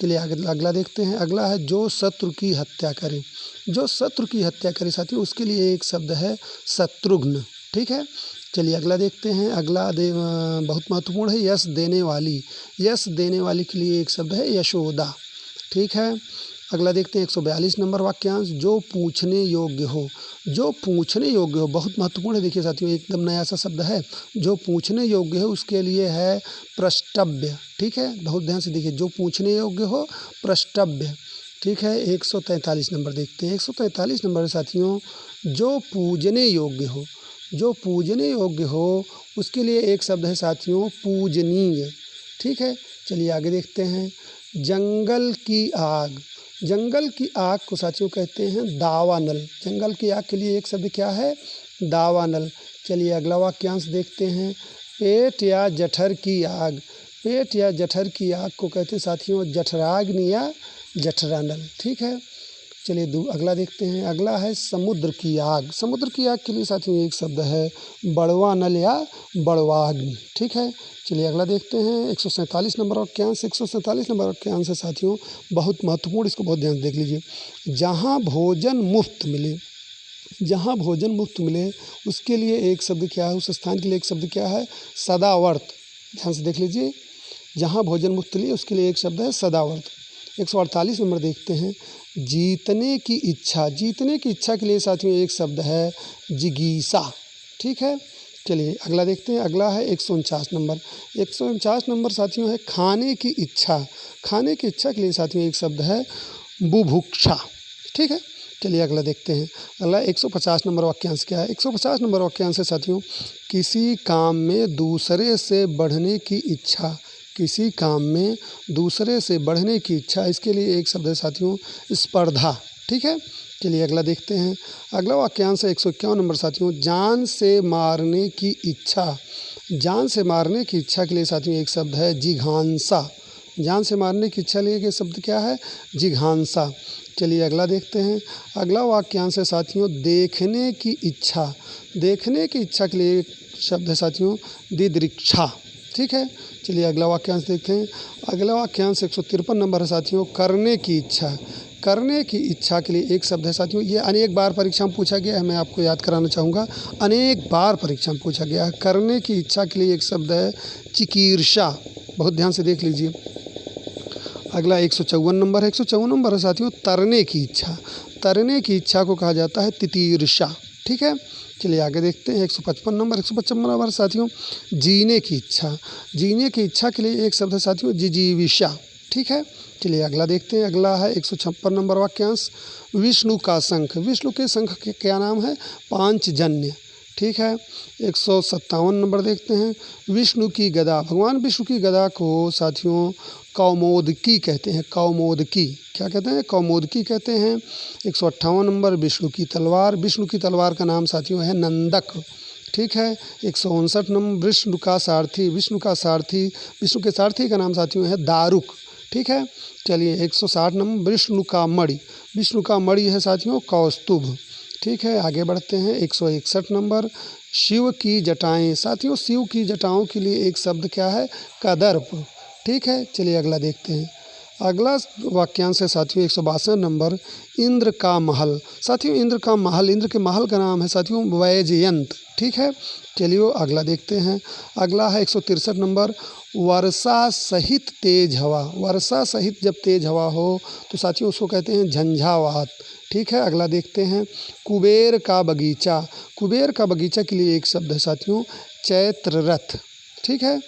चलिए अगला देखते हैं। अगला है जो शत्रु की हत्या करे। जो शत्रु की हत्या करे साथियों उसके लिए एक शब्द है शत्रुघ्न। ठीक है, चलिए अगला देखते हैं। अगला बहुत महत्वपूर्ण है यश देने वाली। यश देने वाली के लिए एक शब्द है यशोदा। ठीक है, अगला देखते हैं 142 नंबर वाक्यांश जो पूछने योग्य हो। जो पूछने योग्य हो बहुत महत्वपूर्ण है। देखिए साथियों एकदम नया सा शब्द है जो पूछने योग्य है उसके लिए है प्रष्टव्य। ठीक है, बहुत ध्यान से देखिए जो पूछने योग्य हो प्रष्टव्य। ठीक है, 143 नंबर देखते हैं। 143 नंबर साथियों जो पूजने योग्य हो। जो पूजने योग्य हो उसके लिए एक शब्द है साथियों पूजनीय। ठीक है, चलिए आगे देखते हैं। जंगल की आग। जंगल की आग को साथियों कहते हैं दावानल। जंगल की आग के लिए एक शब्द क्या है? दावानल। चलिए अगला वाक्यांश देखते हैं। पेट या जठर की आग। पेट या जठर की आग को कहते हैं साथियों जठराग्नि या जठरानल। ठीक है, चलिए अगला देखते हैं। अगला है समुद्र की आग। समुद्र की आग के लिए साथियों एक शब्द है बड़वानल या बड़वाग्नि। ठीक है, चलिए अगला देखते हैं। 147 नंबर वाक्यांश। 147 नंबर वाक्यांश है साथियों बहुत महत्वपूर्ण, इसको बहुत ध्यान से देख लीजिए। जहाँ भोजन मुफ्त मिले। जहाँ भोजन मुफ्त मिले उसके लिए एक शब्द क्या है? उस स्थान के लिए एक शब्द क्या है? सदावर्त। ध्यान से देख लीजिए। जहाँ भोजन मुफ्त मिले उसके लिए एक शब्द है सदावर्त। 148 नंबर देखते हैं। जीतने की इच्छा। जीतने की इच्छा के लिए साथियों एक शब्द है जिगीसा। ठीक है, चलिए अगला देखते हैं। अगला है 149 नंबर। 149 नंबर साथियों है खाने की इच्छा। खाने की इच्छा के लिए साथियों एक शब्द है बुभुक्षा। ठीक है, चलिए अगला देखते हैं। अगला 150 नंबर वाक्यांश क्या है? 150 नंबर वाक्यांश है साथियों, किसी काम में दूसरे से बढ़ने की इच्छा। किसी काम में दूसरे से बढ़ने की इच्छा, इसके लिए एक शब्द है साथियों, स्पर्धा। ठीक है, चलिए अगला देखते हैं। अगला वाक्यांश है 151 नंबर साथियों, जान से मारने की इच्छा। जान से मारने की इच्छा के लिए साथियों एक शब्द है जिघांसा। जान से मारने की इच्छा लिए शब्द क्या है? जिघांसा। चलिए अगला देखते हैं। अगला वाक्यांश है साथियों, देखने की इच्छा। देखने की इच्छा के लिए शब्द है साथियों, दिदृक्षा। ठीक है, चलिए अगला वाक्यांश देखते हैं। अगला वाक्यांश 153 नंबर है साथियों, करने की इच्छा। करने की इच्छा के लिए एक शब्द है साथियों, ये अनेक बार परीक्षा में पूछा गया है, मैं आपको याद कराना चाहूँगा, अनेक बार परीक्षा में पूछा गया है। करने की इच्छा के लिए एक शब्द है चिकीर्षा। बहुत ध्यान से देख लीजिए। अगला 154 नंबर है। 154 नंबर है साथियों, तरने की इच्छा। तरने की इच्छा को कहा जाता है तितीर्षा। ठीक है, चलिए आगे देखते हैं। 155 नंबर। 155 नंबर साथियों, जीने की इच्छा। जीने की इच्छा के लिए एक शब्द है साथियों, जिजीविषा। ठीक है, चलिए अगला देखते हैं। अगला है 156 नंबर वाक्यांश, विष्णु का शंख। विष्णु के शंख के क्या नाम है? पांचजन्य। ठीक है, 157 नंबर देखते हैं, विष्णु की गदा। भगवान विष्णु की गदा को साथियों कौमोदकी कहते हैं। कौमोदकी क्या कहते हैं? कौमोदकी कहते हैं। 158 नंबर, विष्णु की तलवार। विष्णु की तलवार का नाम साथियों है नंदक। ठीक है, 159 नंबर, विष्णु का सारथी। विष्णु का सारथी, विष्णु के सारथी का नाम साथियों है दारुक। ठीक है, चलिए 160 नंबर, विष्णु का मणि। विष्णु का मणि है साथियों कौस्तुभ। ठीक है, आगे बढ़ते हैं। 161 नंबर, शिव की जटाएं। साथियों शिव की जटाओं के लिए एक शब्द क्या है? कदर्प। ठीक है, चलिए अगला देखते हैं। अगला वाक्यांश है साथियों 162 नंबर, इंद्र का महल। साथियों इंद्र का महल, इंद्र के महल का नाम है साथियों वैजयंत। ठीक है, चलिए अगला देखते हैं। अगला है 163 नंबर, वर्षा सहित तेज हवा। वर्षा सहित जब तेज हवा हो तो साथियों उसको कहते हैं झंझावात। ठीक है, अगला देखते हैं। कुबेर का बगीचा। कुबेर का बगीचा के लिए एक शब्द है साथियों, चैत्र रथ। ठीक है,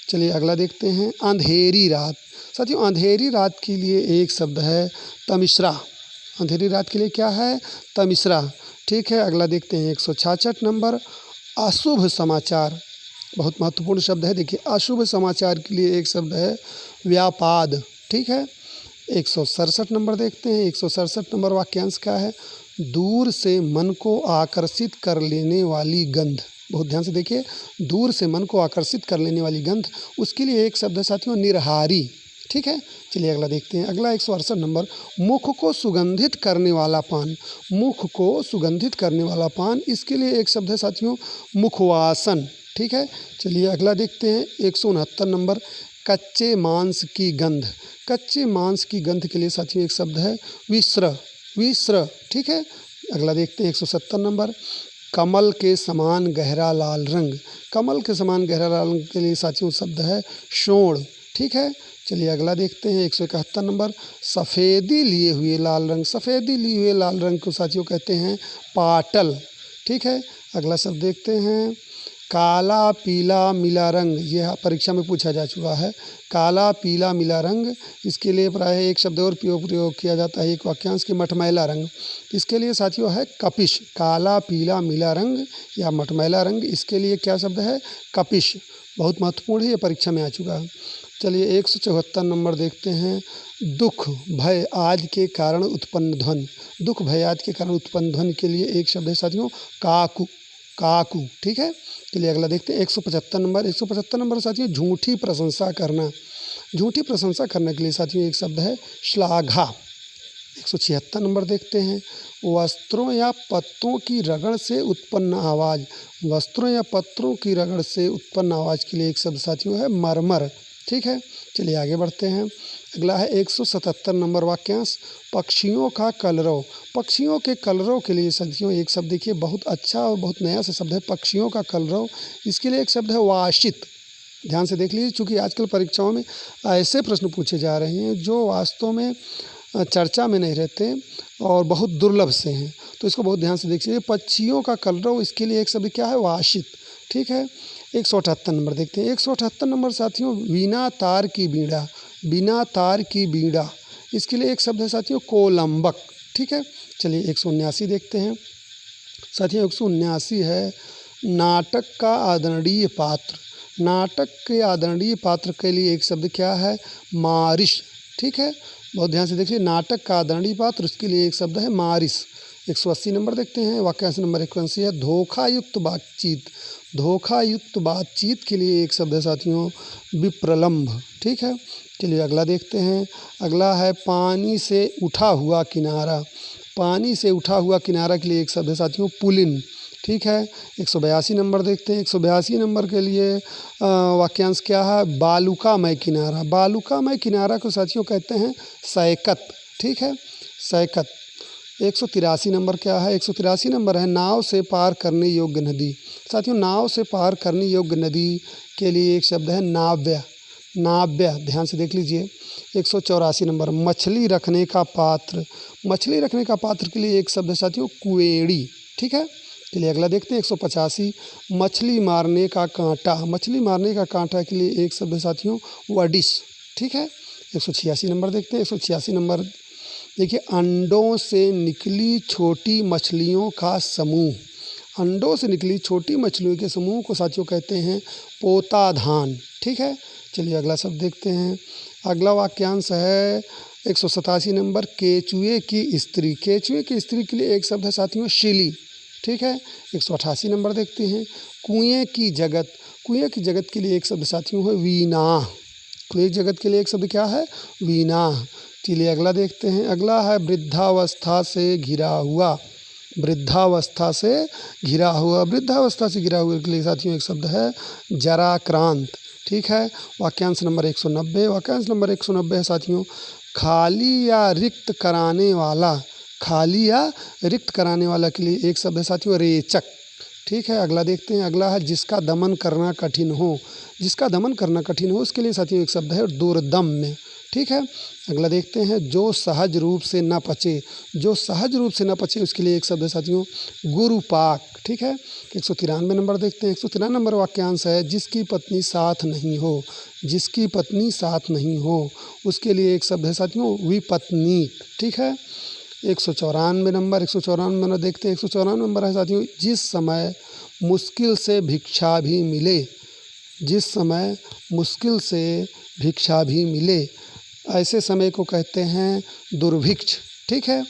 चलिए अगला देखते हैं। अंधेरी रात। साथियों अंधेरी रात के लिए एक शब्द है तमिश्रा। अंधेरी रात के लिए क्या है? तमिश्रा। ठीक है, अगला देखते हैं। 166 नंबर, अशुभ समाचार। बहुत महत्वपूर्ण शब्द है। देखिए अशुभ समाचार के लिए एक शब्द है व्यापाद। ठीक है, 167 नंबर देखते हैं। 167 नंबर वाक्यांश क्या है? दूर से मन को आकर्षित कर लेने वाली गंध। बहुत ध्यान से देखिए, दूर से मन को आकर्षित कर लेने वाली गंध, उसके लिए एक शब्द है साथियों निर्हारी। ठीक है, चलिए अगला देखते हैं। अगला 168 नंबर, मुख को सुगंधित करने वाला पान। मुख को सुगंधित करने वाला पान, इसके लिए एक शब्द है साथियों मुखवासन। ठीक है, चलिए अगला देखते हैं। 169 नंबर, कच्चे मांस की गंध। कच्चे मांस की गंध के लिए साथियों एक शब्द है विस्र। विस्र। ठीक है, अगला देखते हैं। 170 नंबर, कमल के समान गहरा लाल रंग। कमल के समान गहरा लाल रंग के लिए साथियों शब्द है शोण। ठीक है, चलिए अगला देखते हैं। 171 नंबर, सफ़ेदी लिए हुए लाल रंग। सफ़ेदी लिए हुए लाल रंग को साथियों कहते हैं पाटल। ठीक है, अगला शब्द देखते हैं। काला पीला मिला रंग, यह परीक्षा में पूछा जा चुका है। काला पीला मिला रंग, इसके लिए प्रायः एक शब्द और प्रयोग किया जाता है एक वाक्यांश के, मटमैला रंग। इसके लिए साथियों है कपिश। काला पीला मिला रंग या मटमैला रंग, इसके लिए क्या शब्द है? कपिश। बहुत महत्वपूर्ण है, ये परीक्षा में आ चुका है। चलिए 174 नंबर देखते हैं। दुख भय आदि के कारण उत्पन्न ध्वनि। दुख भय आदि के कारण उत्पन्न ध्वनि के लिए एक शब्द है साथियों काकू। काकू। ठीक है, चलिए अगला देखते हैं। 175 नंबर। 175 नंबर साथियों झूठी प्रशंसा करना। झूठी प्रशंसा करने के लिए साथियों एक शब्द है श्लाघा। 176 नंबर देखते हैं। वस्त्रों या पत्रों की रगड़ से उत्पन्न आवाज़। वस्त्रों या पत्रों की रगड़ से उत्पन्न आवाज़ के लिए एक शब्द साथियों है मरमर। ठीक है, चलिए आगे बढ़ते हैं। अगला है 177 नंबर वाक्यांश, पक्षियों का कलरव। पक्षियों के कलरव के लिए साथियों एक शब्द देखिए, बहुत अच्छा और बहुत नया सा शब्द है पक्षियों का कलरव। इसके लिए एक शब्द है वाशित। ध्यान से देख लीजिए, चूँकि आजकल परीक्षाओं में ऐसे प्रश्न पूछे जा रहे हैं जो वास्तव में चर्चा में नहीं रहते और बहुत दुर्लभ से हैं, तो इसको बहुत ध्यान से देखिए। पक्षियों का कलरव, इसके लिए एक शब्द क्या है? वाशित। ठीक है, 178 नंबर देखते हैं। 178 नंबर साथियों बिना तार की बीड़ा। बिना तार की बीड़ा, इसके लिए एक शब्द है साथियों कोलंबक। ठीक है। चलिए 179 देखते हैं साथियों। 179 है नाटक का आदरणीय पात्र। नाटक के आदरणीय पात्र के लिए एक शब्द क्या है? मारिश। ठीक है, बहुत ध्यान से देखिए, नाटक का आदरणीय पात्र, उसके लिए एक शब्द है मारिश। 180 नंबर देखते हैं। वाक्यांश नंबर 81 है धोखायुक्त बातचीत। धोखायुक्त बातचीत के लिए एक शब्द है साथियों विप्रलम्भ। ठीक है, चलिए अगला देखते हैं। अगला है पानी से उठा हुआ किनारा। पानी से उठा हुआ किनारा के लिए एक शब्द है साथियों पुलिन। ठीक है, 182 नंबर देखते हैं। 182 नंबर के लिए वाक्यांश क्या है? बालुकामय किनारा। बालुकामय किनारा को साथियों कहते हैं सैकत। ठीक है, सैकत। 183 नंबर क्या है? 183 नंबर है नाव से पार करने योग्य नदी। साथियों नाव से पार करने योग्य नदी के लिए एक शब्द है नाव्य। नाव्य, ध्यान से देख लीजिए। 184 नंबर मछली रखने का पात्र। मछली रखने का पात्र के लिए एक शब्द है साथियों कुएड़ी। ठीक है, चलिए अगला देखते हैं। 185 मछली मारने का कांटा। मछली मारने का कांटा के लिए एक शब्द है साथियों वडिश। ठीक है, 186 नंबर देखते हैं। 186 नंबर देखिए अंडों से निकली छोटी मछलियों का समूह। अंडों से निकली छोटी मछलियों के समूह को साथियों कहते हैं पोताधान। ठीक है, चलिए अगला शब्द देखते हैं। अगला वाक्यांश है 187 नंबर केचुए की स्त्री। केचुए की स्त्री के लिए एक शब्द है साथियों शिली। ठीक है, 188 नंबर देखते हैं। कुएं की जगत। कुएं की जगत के लिए एक शब्द साथियों है वीणा। कुएं की जगत के लिए एक शब्द क्या है? वीणा। चलिए अगला देखते हैं। अगला है वृद्धावस्था से घिरा हुआ। वृद्धावस्था से घिरा हुआ। वृद्धावस्था से घिरा हुआ के लिए साथियों एक शब्द है जराक्रांत। ठीक है, वाक्यांश नंबर 190। वाक्यांश नंबर 190 है साथियों खाली या रिक्त कराने वाला। खाली या रिक्त कराने वाला के लिए एक शब्द है साथियों रेचक। ठीक है, अगला देखते हैं। अगला है जिसका दमन करना कठिन हो। जिसका दमन करना कठिन हो उसके लिए साथियों एक शब्द है दुर्दम्य। ठीक है, अगला देखते हैं जो सहज रूप से न पचे। जो सहज रूप से न पचे उसके लिए एक शब्द है साथियों गुरुपाक। ठीक है, 193 नंबर देखते हैं। 193 नंबर वाक्यांश है जिसकी पत्नी साथ नहीं हो। जिसकी पत्नी साथ नहीं हो उसके लिए एक शब्द है साथियों विपत्नीक। ठीक है, 194 नंबर। 194 नंबर देखते हैं। 194 नंबर है साथियों जिस समय मुश्किल से भिक्षा भी मिले। जिस समय मुश्किल से भिक्षा भी मिले ऐसे समय को कहते हैं दुर्भिक्ष। ठीक है,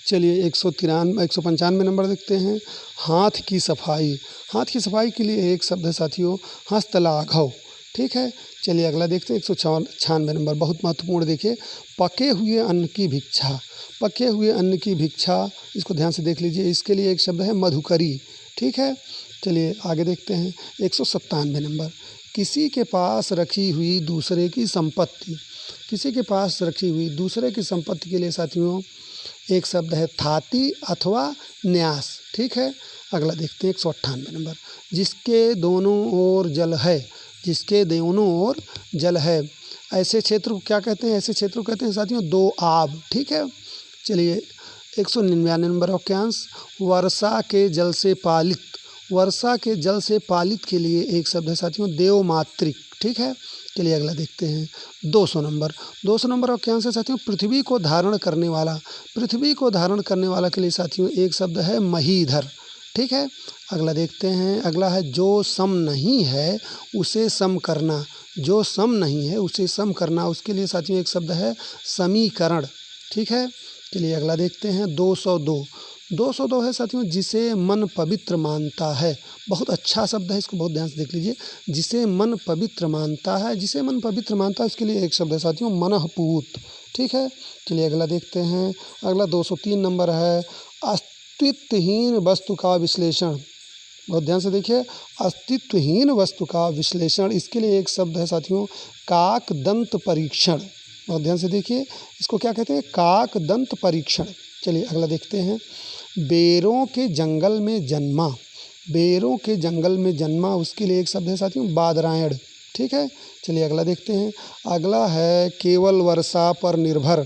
चलिए 195 नंबर देखते हैं। हाथ की सफाई। हाथ की सफाई के लिए एक शब्द है साथियों हस्तलाघव। ठीक है, चलिए अगला देखते हैं। 196 नंबर बहुत महत्वपूर्ण देखिए पके हुए अन्न की भिक्षा। पके हुए अन्न की भिक्षा, इसको ध्यान से देख लीजिए, इसके लिए एक शब्द है मधुकरी। ठीक है, चलिए आगे देखते हैं। 197 नंबर किसी के पास रखी हुई दूसरे की संपत्ति। किसी के पास रखी हुई दूसरे की संपत्ति के लिए साथियों एक शब्द है थाती अथवा न्यास। ठीक है, अगला देखते हैं 198 नंबर जिसके दोनों ओर जल है। जिसके दोनों ओर जल है ऐसे क्षेत्र को क्या कहते हैं? ऐसे क्षेत्र को कहते हैं साथियों दो आब। ठीक है, चलिए 199 नंबर वाक्यांश वर्षा के जल से पालित। वर्षा के जल से पालित के लिए एक शब्द है साथियों देवमातृक। ठीक है, चलिए अगला देखते हैं। 200 नंबर। 200 नंबर वाक्यांश है साथियों पृथ्वी को धारण करने वाला। पृथ्वी को धारण करने वाला के लिए साथियों एक शब्द है महीधर। ठीक है, अगला देखते हैं। अगला है जो सम नहीं है उसे सम करना। जो सम नहीं है उसे सम करना उसके लिए साथियों एक शब्द है समीकरण। ठीक है, चलिए अगला देखते हैं। 202। 202 है साथियों जिसे मन पवित्र मानता है। बहुत अच्छा शब्द है, इसको बहुत ध्यान से देख लीजिए। जिसे मन पवित्र मानता है। जिसे मन पवित्र मानता है उसके लिए एक शब्द है साथियों मनःपूत। ठीक है, चलिए अगला देखते हैं। अगला 203 नंबर है अस्तित्वहीन वस्तु का विश्लेषण। बहुत ध्यान से देखिए अस्तित्वहीन वस्तु का विश्लेषण, इसके लिए एक शब्द है साथियों काक दंत परीक्षण। बहुत ध्यान से देखिए इसको क्या कहते हैं? काक दंत परीक्षण। चलिए अगला देखते हैं। बेरों के जंगल में जन्मा। बेरों के जंगल में जन्मा उसके लिए एक शब्द है साथियों बादरायण। ठीक है, चलिए अगला देखते हैं। अगला है केवल वर्षा पर निर्भर।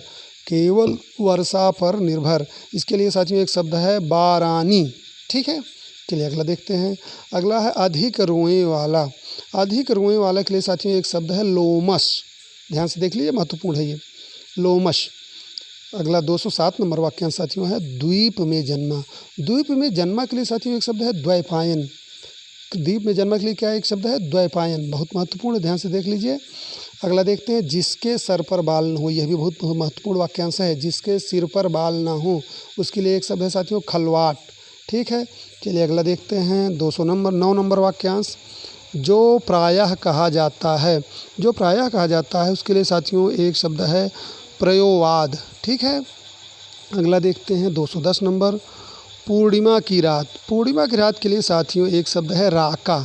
केवल वर्षा पर निर्भर, इसके लिए साथियों एक शब्द है बारानी। ठीक है, चलिए अगला देखते हैं। अगला है अधिक रोएं वाला। अधिक रोएं वाला के लिए साथियों एक शब्द है लोमश। ध्यान से देख लीजिए महत्वपूर्ण है ये लोमश। अगला 207 नंबर वाक्यांश साथियों है द्वीप में जन्मा। द्वीप में जन्मा के लिए साथियों एक शब्द है द्वैपायन। द्वीप में जन्मा के लिए क्या एक शब्द है द्वैपायन, बहुत महत्वपूर्ण, ध्यान से देख लीजिए। अगला देखते हैं जिसके सर पर बाल न हो, यह भी बहुत महत्वपूर्ण वाक्यांश है। जिसके सिर पर बाल ना हो उसके लिए एक शब्द है साथियों खलवाट। ठीक है, चलिए अगला देखते हैं 209 नंबर वाक्यांश जो प्रायः कहा जाता है। जो प्रायः कहा जाता है उसके लिए साथियों एक शब्द है प्रयोवाद। ठीक है, अगला देखते हैं 210 नंबर पूर्णिमा की रात। पूर्णिमा की रात के लिए साथियों एक शब्द है राका।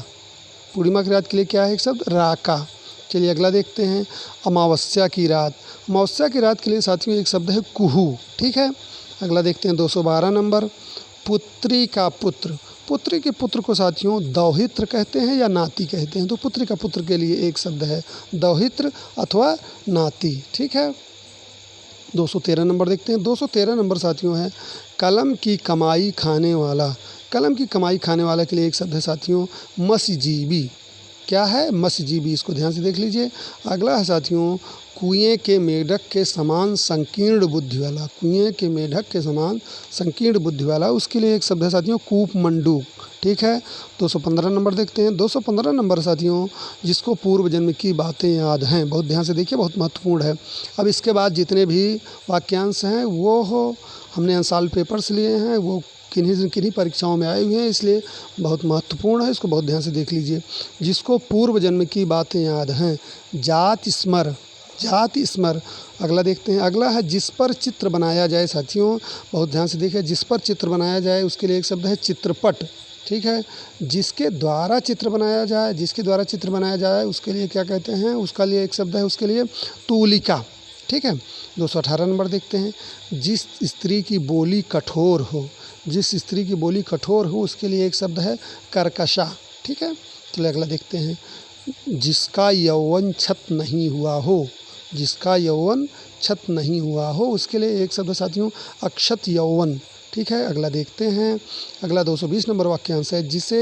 पूर्णिमा की रात के लिए क्या है एक शब्द राका। चलिए अगला देखते हैं अमावस्या की रात। अमावस्या की रात के लिए साथियों एक शब्द है कुहू। ठीक है, अगला देखते हैं 212 नंबर पुत्री का पुत्र। पुत्री के पुत्र को साथियों दौहित्र कहते हैं या नाती कहते हैं, तो पुत्री का पुत्र के लिए एक शब्द है दौहित्र अथवा नाती। ठीक है, 213 नंबर देखते हैं। 213 नंबर साथियों है कलम की कमाई खाने वाला। कलम की कमाई खाने वाला के लिए एक शब्द है साथियों मस्जीबी। क्या है मस्जीबी, इसको ध्यान से देख लीजिए। अगला है साथियों कुएं के मेढक के समान संकीर्ण बुद्धि वाला। कुएं के मेढक के समान संकीर्ण बुद्धि वाला, उसके लिए एक शब्द है साथियों कूप मंडूक। ठीक है, 215 नंबर देखते हैं। 215 नंबर साथियों जिसको पूर्व जन्म की बातें याद हैं, बहुत ध्यान से देखिए, बहुत महत्वपूर्ण है। अब इसके बाद जितने भी वाक्यांश हैं वो हमने अंशाल पेपर्स लिए हैं, वो किन्हीं परीक्षाओं में आए हुए हैं, इसलिए बहुत महत्वपूर्ण है, इसको बहुत ध्यान से देख लीजिए। जिसको पूर्व जन्म की बातें याद हैं जात स्मर। जात स्मर। अगला देखते हैं। अगला है जिस पर चित्र बनाया जाए साथियों, बहुत ध्यान से देखिए, जिस पर चित्र बनाया जाए उसके लिए एक शब्द है चित्रपट। ठीक है, जिसके द्वारा चित्र बनाया जाए, जिसके द्वारा चित्र बनाया जाए उसके लिए क्या कहते हैं, उसका लिए एक शब्द है उसके लिए तूलिका। ठीक है, 218 नंबर देखते हैं। जिस स्त्री की बोली कठोर हो। जिस स्त्री की बोली कठोर हो उसके लिए एक शब्द है कर्कशा। ठीक है, चलिए अगला देखते हैं। जिसका यौवन छत नहीं हुआ हो। जिसका यौवन छत नहीं हुआ हो उसके लिए एक शब्द साथियों अक्षत यौवन। ठीक है, अगला देखते हैं। अगला 220 नंबर वाक्यांश है जिसे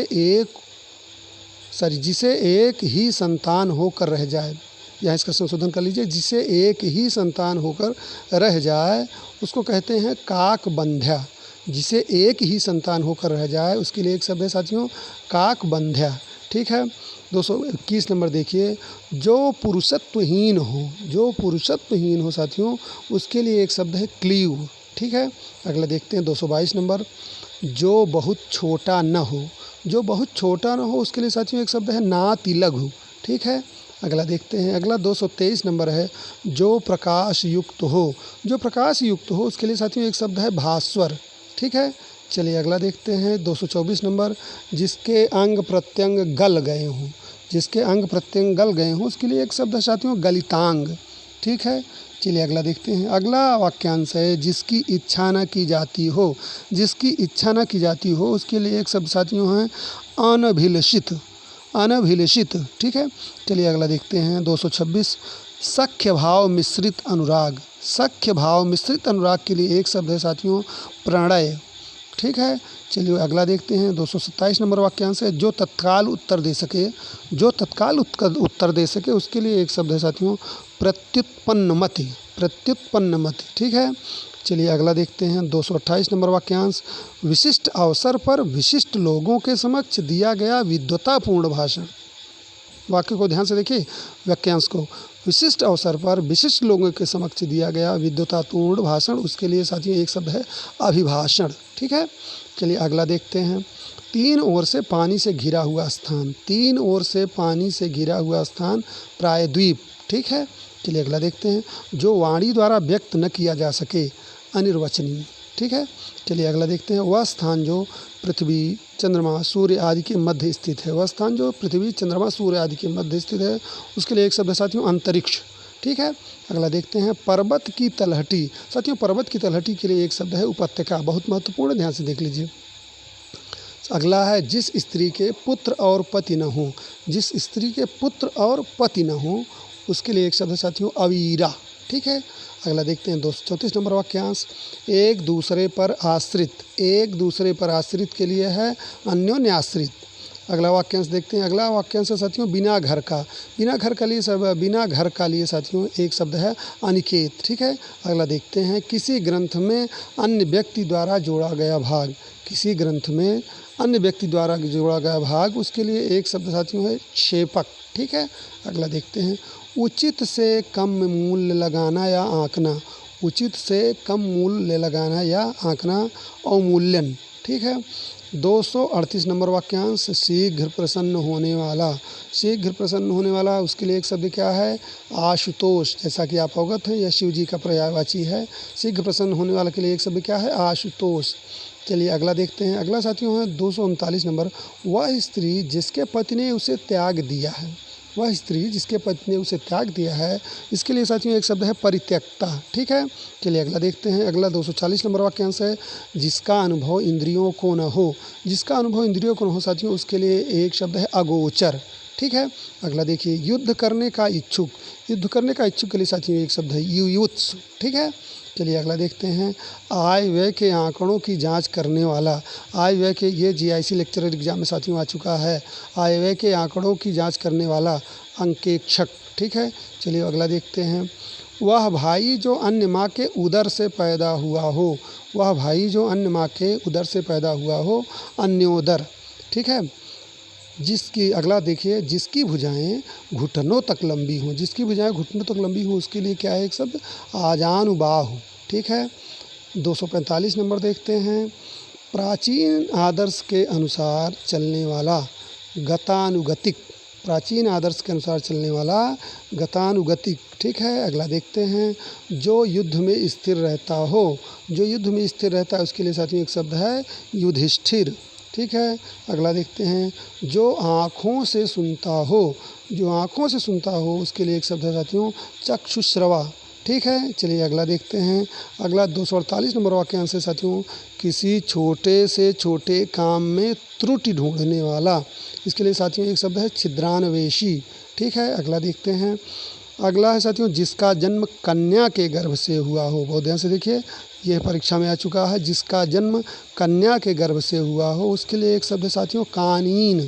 एक ही संतान होकर रह जाए। यहाँ इसका संशोधन कर लीजिए, जिसे एक ही संतान होकर रह जाए उसको कहते हैं काक बंध्या। जिसे एक ही संतान होकर रह जाए उसके लिए एक शब्द है साथियों काक बंध्या। ठीक है, 221 नंबर देखिए। जो पुरुषत्वहीन हो। जो पुरुषत्वहीन हो साथियों उसके लिए एक शब्द है क्लीव। ठीक है, अगला देखते हैं 222 नंबर जो बहुत छोटा न हो। जो बहुत छोटा न हो उसके लिए साथियों एक शब्द है नाति लघु। ठीक है, अगला देखते हैं। अगला 223 नंबर है जो प्रकाश युक्त हो। जो प्रकाश युक्त हो उसके लिए साथियों एक शब्द है भास्वर। ठीक है, चलिए अगला देखते हैं 224 नंबर जिसके अंग प्रत्यंग गल गए हों। जिसके अंग प्रत्यंग गल गए हों उसके लिए एक शब्द है साथियों गलितांग। ठीक है, चलिए अगला देखते हैं। अगला वाक्यांश है जिसकी इच्छा न की जाती हो। जिसकी इच्छा न की जाती हो उसके लिए एक शब्द साथियों है अनभिलषित। अनभिलषित। ठीक है, चलिए अगला देखते हैं 226 सख्य भाव मिश्रित अनुराग। सख्य भाव मिश्रित अनुराग के लिए एक शब्द है साथियों प्रणय। ठीक है, चलिए अगला देखते हैं 227 नंबर वाक्यांश है जो तत्काल उत्तर दे सके। जो तत्काल उत्तर दे सके उसके लिए एक शब्द है साथियों प्रत्युत्पन्नमति। प्रत्युत्पन्नमति। ठीक है, चलिए अगला देखते हैं 228 नंबर वाक्यांश विशिष्ट अवसर पर विशिष्ट लोगों के समक्ष दिया गया विद्वतापूर्ण भाषण। वाक्य को ध्यान से देखिए, वाक्यांश को। विशिष्ट अवसर पर विशिष्ट लोगों के समक्ष दिया गया विद्वतापूर्ण भाषण, उसके लिए साथियों एक शब्द है अभिभाषण। ठीक है, चलिए अगला देखते हैं। तीन ओर से पानी से घिरा हुआ स्थान। तीन ओर से पानी से घिरा हुआ स्थान प्रायद्वीप। ठीक है, चलिए अगला देखते हैं। जो वाणी द्वारा व्यक्त न किया जा सके अनिर्वचनीय। ठीक है, चलिए अगला देखते हैं। वह स्थान जो पृथ्वी चंद्रमा सूर्य आदि के मध्य स्थित है। वह स्थान जो पृथ्वी चंद्रमा सूर्य आदि के मध्य स्थित है उसके लिए एक शब्द है साथियों अंतरिक्ष। ठीक है, अगला देखते हैं। पर्वत की तलहटी। साथियों पर्वत की तलहटी के लिए एक शब्द है उपत्यका, बहुत महत्वपूर्ण, ध्यान से देख लीजिए। अगला है जिस स्त्री के पुत्र और पति न हो। जिस स्त्री के पुत्र और पति न हो उसके लिए एक शब्द है साथियों अवीरा। ठीक है, अगला देखते हैं 234 नंबर वाक्यांश एक दूसरे पर आश्रित। एक दूसरे पर आश्रित के लिए है अन्योन्याश्रित। अगला वाक्यांश देखते हैं। अगला वाक्यांश है साथियों बिना घर का। बिना घर का लिए साथियों एक शब्द है अनिकेत, ठीक है। अगला देखते हैं किसी ग्रंथ में अन्य व्यक्ति द्वारा जोड़ा गया भाग। किसी ग्रंथ में अन्य व्यक्ति द्वारा जोड़ा गया भाग, उसके लिए एक शब्द साथियों है क्षेपक, ठीक है। अगला देखते हैं उचित से कम मूल्य लगाना या आंकना। उचित से कम मूल्य लगाना या आंकना, अवमूल्यन, ठीक है। 238 नंबर वाक्यांश शीघ्र प्रसन्न होने वाला। शीघ्र प्रसन्न होने वाला, उसके लिए एक शब्द क्या है आशुतोष। जैसा कि आप अवगत हैं यह शिव जी का पर्यायवाची है। शीघ्र प्रसन्न होने वाला के लिए एक शब्द क्या है आशुतोष। चलिए अगला देखते हैं। अगला साथियों है 239 नंबर, वह स्त्री जिसके पति ने उसे त्याग दिया है। वह स्त्री जिसके पति ने उसे त्याग दिया है, इसके लिए साथियों एक शब्द है परित्यक्ता, ठीक है। चलिए अगला देखते हैं। अगला 240 नंबर वाक्यांश है जिसका अनुभव इंद्रियों को न हो। जिसका अनुभव इंद्रियों को न हो साथियों, उसके लिए एक शब्द है अगोचर, ठीक है। अगला देखिए युद्ध करने का इच्छुक। युद्ध करने का इच्छुक के लिए साथियों एक शब्द है युयुत्सु, ठीक है। चलिए अगला देखते हैं आय व्यय के आंकड़ों की जांच करने वाला। आय व्यय के, ये जीआईसी लेक्चरर एग्जाम में साथियों आ चुका है। आय व्यय के आंकड़ों की जांच करने वाला अंकेक्षक, ठीक है। चलिए अगला देखते हैं वह भाई जो अन्य माँ के उदर से पैदा हुआ हो। वह भाई जो अन्य माँ के उदर से पैदा हुआ हो, अन्योदर, ठीक है। जिसकी, अगला देखिए जिसकी भुजाएं घुटनों तक लंबी हों। जिसकी भुजाएं घुटनों तक लंबी हों, उसके लिए क्या है एक शब्द आजानुबाहु, ठीक है। 245 नंबर देखते हैं प्राचीन आदर्श के अनुसार चलने वाला गतानुगतिक। प्राचीन आदर्श के अनुसार चलने वाला गतानुगतिक, ठीक है। अगला देखते हैं जो युद्ध में स्थिर रहता हो। जो युद्ध में स्थिर रहता है, उसके लिए साथियों एक शब्द है युधिष्ठिर, ठीक है। अगला देखते हैं जो आँखों से सुनता हो। जो आँखों से सुनता हो, उसके लिए एक शब्द है साथियों चक्षुश्रवा, ठीक है। चलिए अगला देखते हैं। अगला 248 नंबर वाक्यांश है साथियों किसी छोटे से छोटे काम में त्रुटि ढूंढने वाला। इसके लिए साथियों एक शब्द है छिद्रान्वेषी, ठीक है। अगला देखते हैं। अगला है साथियों जिसका जन्म कन्या के गर्भ से हुआ हो। बहुत ध्यान से देखिए, यह परीक्षा में आ चुका है। जिसका जन्म कन्या के गर्भ से हुआ हो, उसके लिए एक शब्द है साथियों कानीन।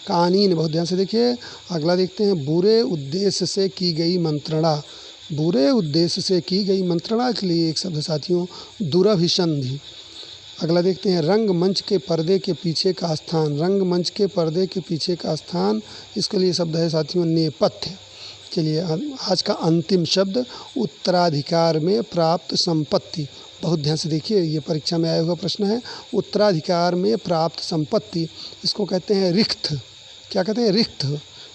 कानीन, बहुत ध्यान से देखिए। अगला देखते हैं बुरे उद्देश्य से की गई मंत्रणा। बुरे उद्देश्य से की गई मंत्रणा के लिए एक शब्द साथियों दुरभिसंधि। अगला देखते हैं रंगमंच के पर्दे के पीछे का स्थान। रंगमंच के पर्दे के पीछे का स्थान, इसके लिए शब्द है साथियों नेपथ्य। चलिए आज का अंतिम शब्द उत्तराधिकार में प्राप्त संपत्ति। बहुत ध्यान से देखिए, ये परीक्षा में आया हुआ प्रश्न है। उत्तराधिकार में प्राप्त संपत्ति, इसको कहते हैं रिक्त। क्या कहते हैं रिक्त,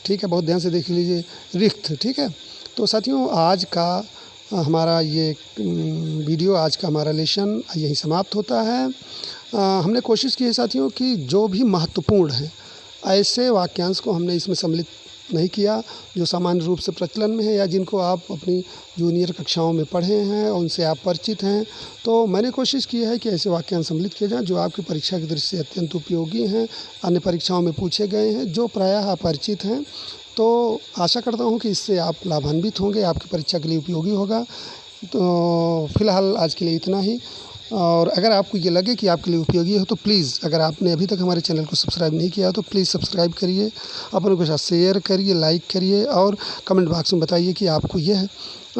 ठीक है। बहुत ध्यान से देख लीजिए रिक्त, ठीक है। तो साथियों आज का हमारा ये वीडियो, आज का हमारा लेसन यहीं समाप्त होता है। हमने कोशिश की है साथियों कि जो भी महत्वपूर्ण है ऐसे वाक्यांश को हमने इसमें सम्मिलित नहीं किया जो सामान्य रूप से प्रचलन में है या जिनको आप अपनी जूनियर कक्षाओं में पढ़े हैं और उनसे आप परिचित हैं। तो मैंने कोशिश की है कि ऐसे वाक्यांश सम्मिलित किए जाएँ जो आपकी परीक्षा की दृष्टि से अत्यंत उपयोगी हैं, अन्य परीक्षाओं में पूछे गए हैं, जो प्रायः अपरिचित हैं। तो आशा करता हूँ कि इससे आप लाभान्वित होंगे, आपकी परीक्षा के लिए उपयोगी होगा। तो फिलहाल आज के लिए इतना ही। और अगर आपको ये लगे कि आपके लिए उपयोगी हो तो प्लीज़, अगर आपने अभी तक हमारे चैनल को सब्सक्राइब नहीं किया तो प्लीज़ सब्सक्राइब करिए, अपनों के साथ शेयर करिए, लाइक करिए और कमेंट बॉक्स में बताइए कि आपको यह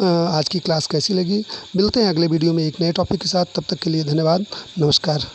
आज की क्लास कैसी लगी। मिलते हैं अगले वीडियो में एक नए टॉपिक के साथ। तब तक के लिए धन्यवाद, नमस्कार।